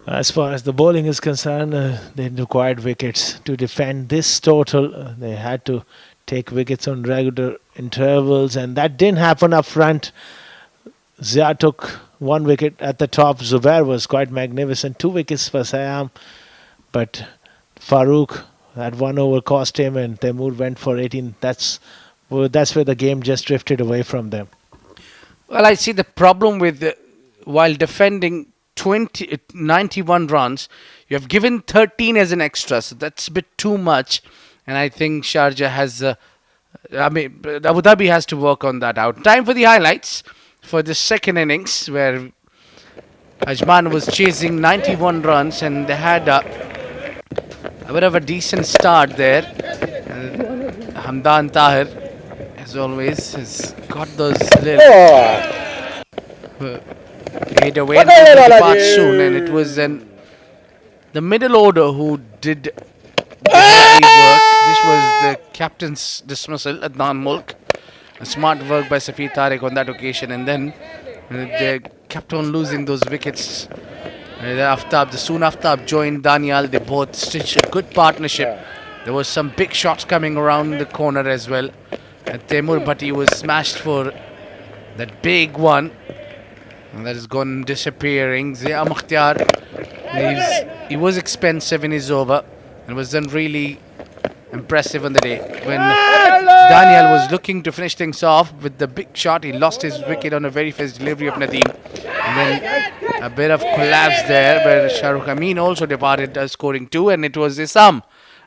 S5: As far as the bowling is concerned, they required wickets to defend this total. They had to take wickets on regular intervals, and that didn't happen up front. Zia took 1 wicket at the top. Zubair was quite magnificent. 2 wickets for Siam, but Farooq, that 1 over cost him, and Taimoor went for 18. That's where the game just drifted away from them.
S2: Well, I see the problem with while defending 91 runs, you have given 13 as an extra, so that's a bit too much. And I think Sharjah has, Abu Dhabi has to work on that out. Time for the highlights for the second innings, where Ajman was chasing 91 runs, and they had a bit of a decent start there. Hamdan Tahir, as always, has got those little made away and will depart soon, and it was then the middle order who did the heavy work. This was the captain's dismissal, Adnan Mulk. A smart work by Safi Tariq on that occasion, and then they kept on losing those wickets. Soon Aftab joined Daniel. They both stitched a good partnership. There was some big shots coming around the corner as well. And Taimoor Bhatti was smashed for that big one. And that has gone disappearing. Zia Mukhtiar, he was expensive in his over and was done really impressive on the day. When Daniel was looking to finish things off with the big shot, he lost his wicket on a very first delivery of Nadeem. And then a bit of collapse there where Shahrukh Amin also departed, scoring 2, and it was Isam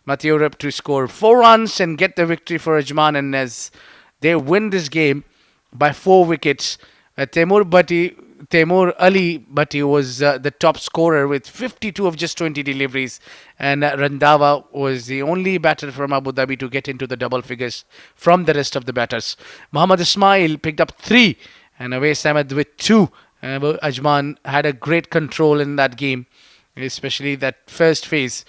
S2: Mathiorab to score 4 runs and get the victory for Ajman, and as they win this game by 4 wickets. Taimoor Ali Bhatti was the top scorer with 52 of just 20 deliveries, and Randhawa was the only batter from Abu Dhabi to get into the double figures from the rest of the batters. Mohammad Ismail picked up 3 and Awais Ahmed with 2. Ajman had a great control in that game, especially that first phase.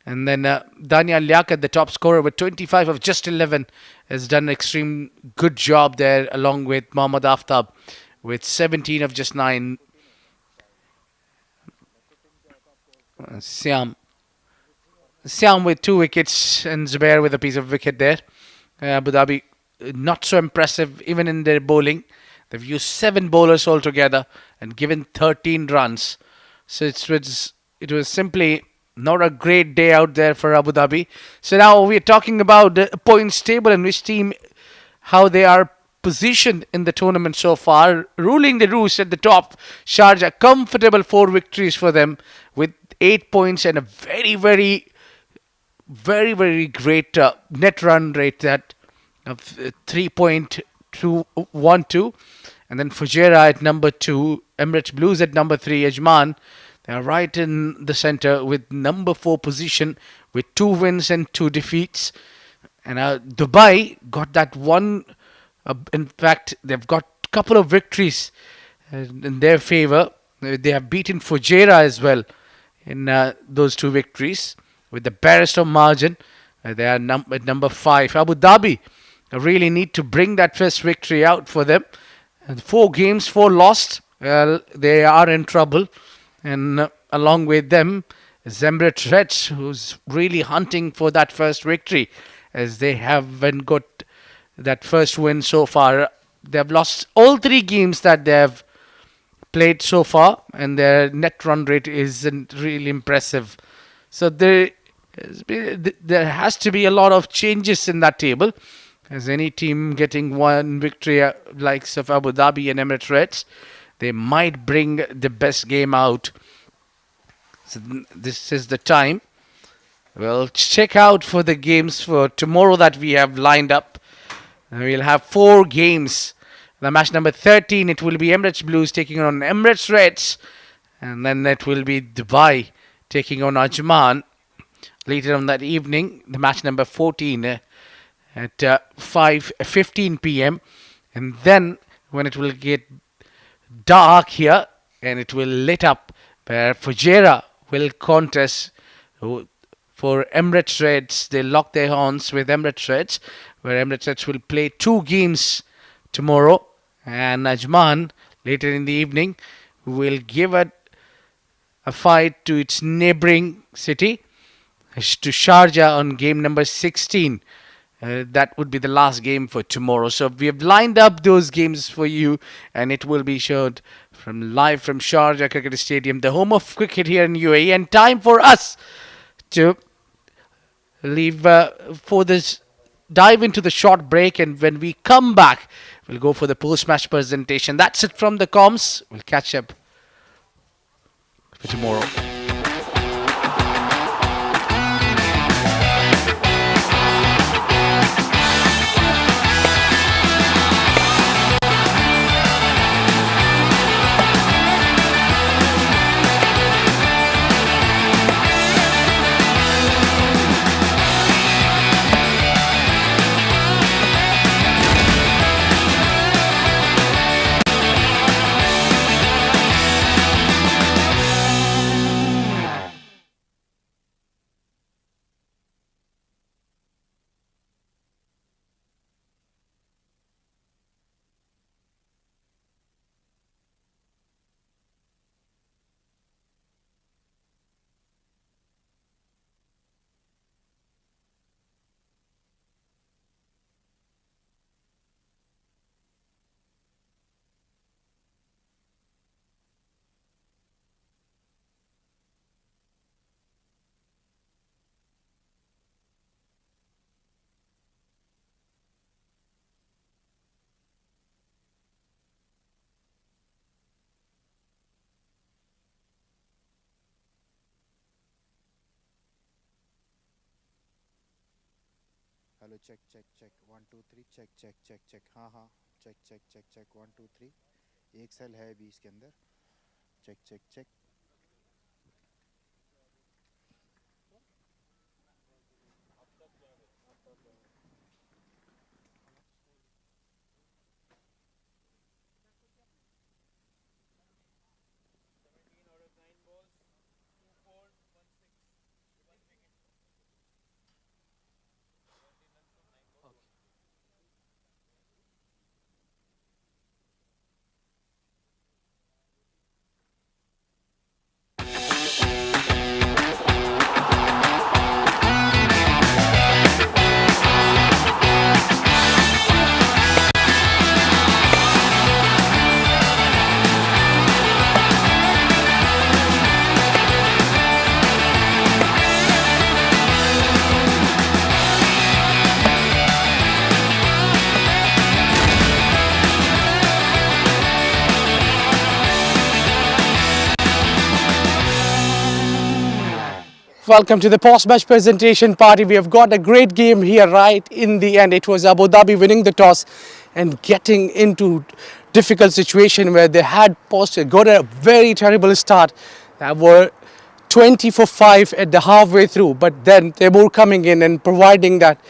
S2: And then Daniel Liaquat, the top scorer with 25 of just 11, has done an extreme good job there, along with Mohammad Aftab with 17 of just 9. Siam with 2 wickets and Zubair with a piece of wicket there. Abu Dhabi not so impressive even in their bowling. They've used 7 bowlers altogether and given 13 runs. So it was simply not a great day out there for Abu Dhabi. So now we're talking about the points table and which team, how they are positioned in the tournament so far. Ruling the roost at the top, Sharjah, comfortable 4 victories for them with 8 points and a very, very, very, very great net run rate that of 3.212. And then Fujairah at number 2, Emirates Blues at number 3, Ajman. They are right in the center with number 4 position with 2 wins and 2 defeats. And Dubai got that one. In fact, they've got a couple of victories in their favor. They have beaten Fujairah as well in those 2 victories with the barest of margin. They are at number 5. Abu Dhabi really need to bring that first victory out for them. And 4 games, 4 lost. Well, they are in trouble. And along with them is Emirates Reds, who's really hunting for that first victory, as they haven't got that first win so far. They have lost all 3 games that they have played so far, and their net run rate isn't really impressive. So there has to be a lot of changes in that table, as any team getting 1 victory likes of Abu Dhabi and Emirates Reds, they might bring the best game out. So this is the time. We'll check out for the games for tomorrow that we have lined up. We'll have 4 games. The match number 13, it will be Emirates Blues taking on Emirates Reds. And then it will be Dubai taking on Ajman. Later on that evening, the match number 14 at 5:15 p.m. And then when it will get dark here and it will lit up, where Fujairah will contest for Emirates Reds. They lock their horns with Emirates Reds, where Emirates Reds will play 2 games tomorrow. And Ajman, later in the evening, will give a fight to its neighbouring city, to Sharjah, on game number 16. That would be the last game for tomorrow. So we have lined up those games for you, and it will be showed live from Sharjah Cricket Stadium, the home of cricket here in UAE. And time for us to leave for this, dive into the short break, and when we come back, we'll go for the post-match presentation. That's it from the comms. We'll catch up for tomorrow.
S6: Hello check check check 1 2 3 check check check check हाँ हाँ check check check check 1 2 3 एक cell है अभी इसके अंदर check check check
S3: Welcome to the post-match presentation party. We have got a great game here right in the end. It was Abu Dhabi winning the toss and getting into difficult situation where they had got a very terrible start. They were 20 for 5 at the halfway through, but then Taimoor coming in and providing that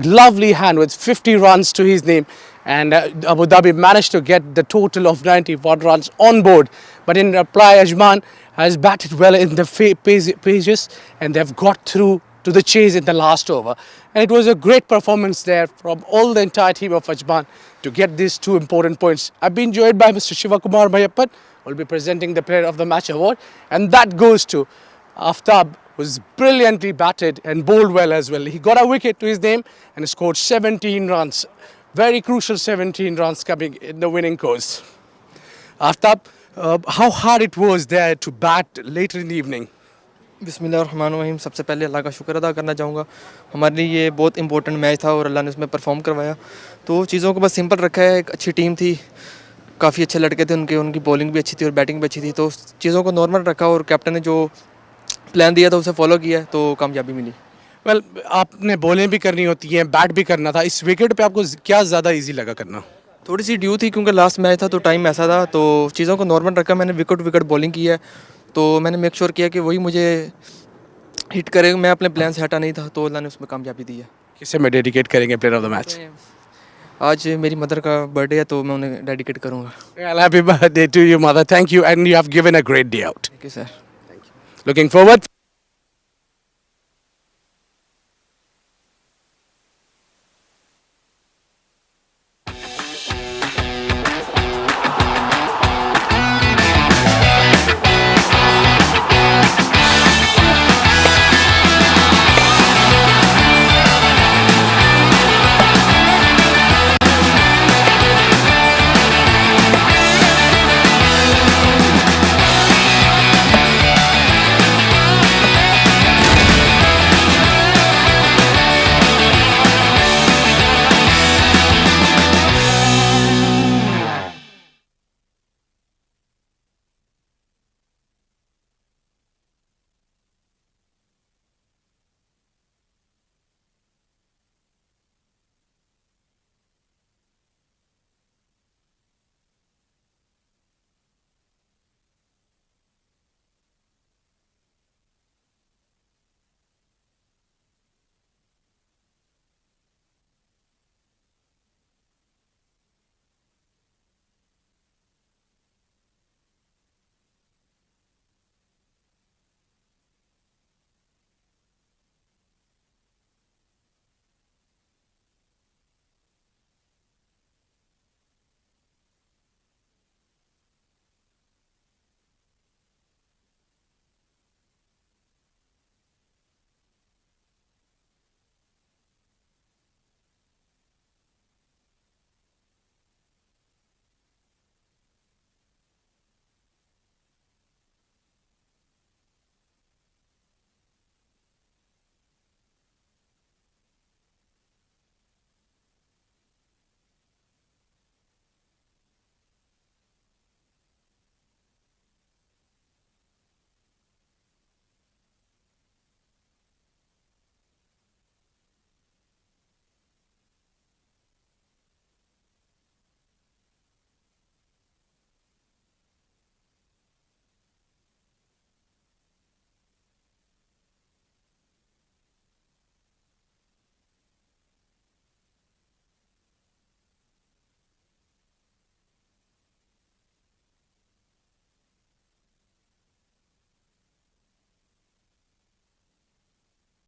S3: lovely hand with 50 runs to his name, and Abu Dhabi managed to get the total of 91 runs on board. But in reply, Ajman has batted well in the pages, and they've got through to the chase in the last over. And it was a great performance there from all the entire team of Ajman to get these 2 important points. I've been joined by Mr. Shivakumar Mayappan, who will be presenting the Player of the Match award, and that goes to Aftab, was brilliantly batted and bowled well as well. He got a wicket to his name and scored 17 runs. Very crucial 17 runs coming in the winning course. Aftab, how hard it was there to bat later in the evening?
S7: बिस्मिल्लाहिर्रहमानिर्रहीम सबसे पहले अल्लाह का शुक्र अदा करना चाहूँगा. हमारे लिए ये बहुत इंपॉर्टेंट मैच था और अल्लाह ने उसमें परफॉर्म करवाया. तो चीज़ों को बस सिंपल रखा है. एक अच्छी टीम थी, काफ़ी अच्छे लड़के थे उनकी बॉलिंग भी अच्छी थी और बैटिंग भी अच्छी थी. तो चीज़ों को नॉर्मल रखा और कैप्टन ने जो प्लान दिया था उसे फॉलो किया तो कामयाबी मिली.
S3: वेल, आपने बॉलिंग भी करनी होती है, बैट भी करना था. इस विकेट पे आपको क्या ज़्यादा इजी लगा करना?
S7: थोड़ी सी ड्यू थी क्योंकि लास्ट मैच था तो टाइम ऐसा था. तो चीज़ों को नॉर्मल रखा. मैंने विकेट बॉलिंग की है तो मैंने मेक श्योर किया कि वही मुझे हिट करे. मैं अपने प्लान से हटा नहीं था तो अल्लाह ने उसमें कामयाबी दी है.
S3: किसे में डेडिकेट करेंगे प्लेयर ऑफ द मैच?
S7: आज मेरी मदर का बर्थडे है तो मैं उन्हें डेडिकेट करूँगा.
S3: Happy birthday to your mother. Thank you, and you have given a great day out.
S7: Thank you sir.
S3: Looking forward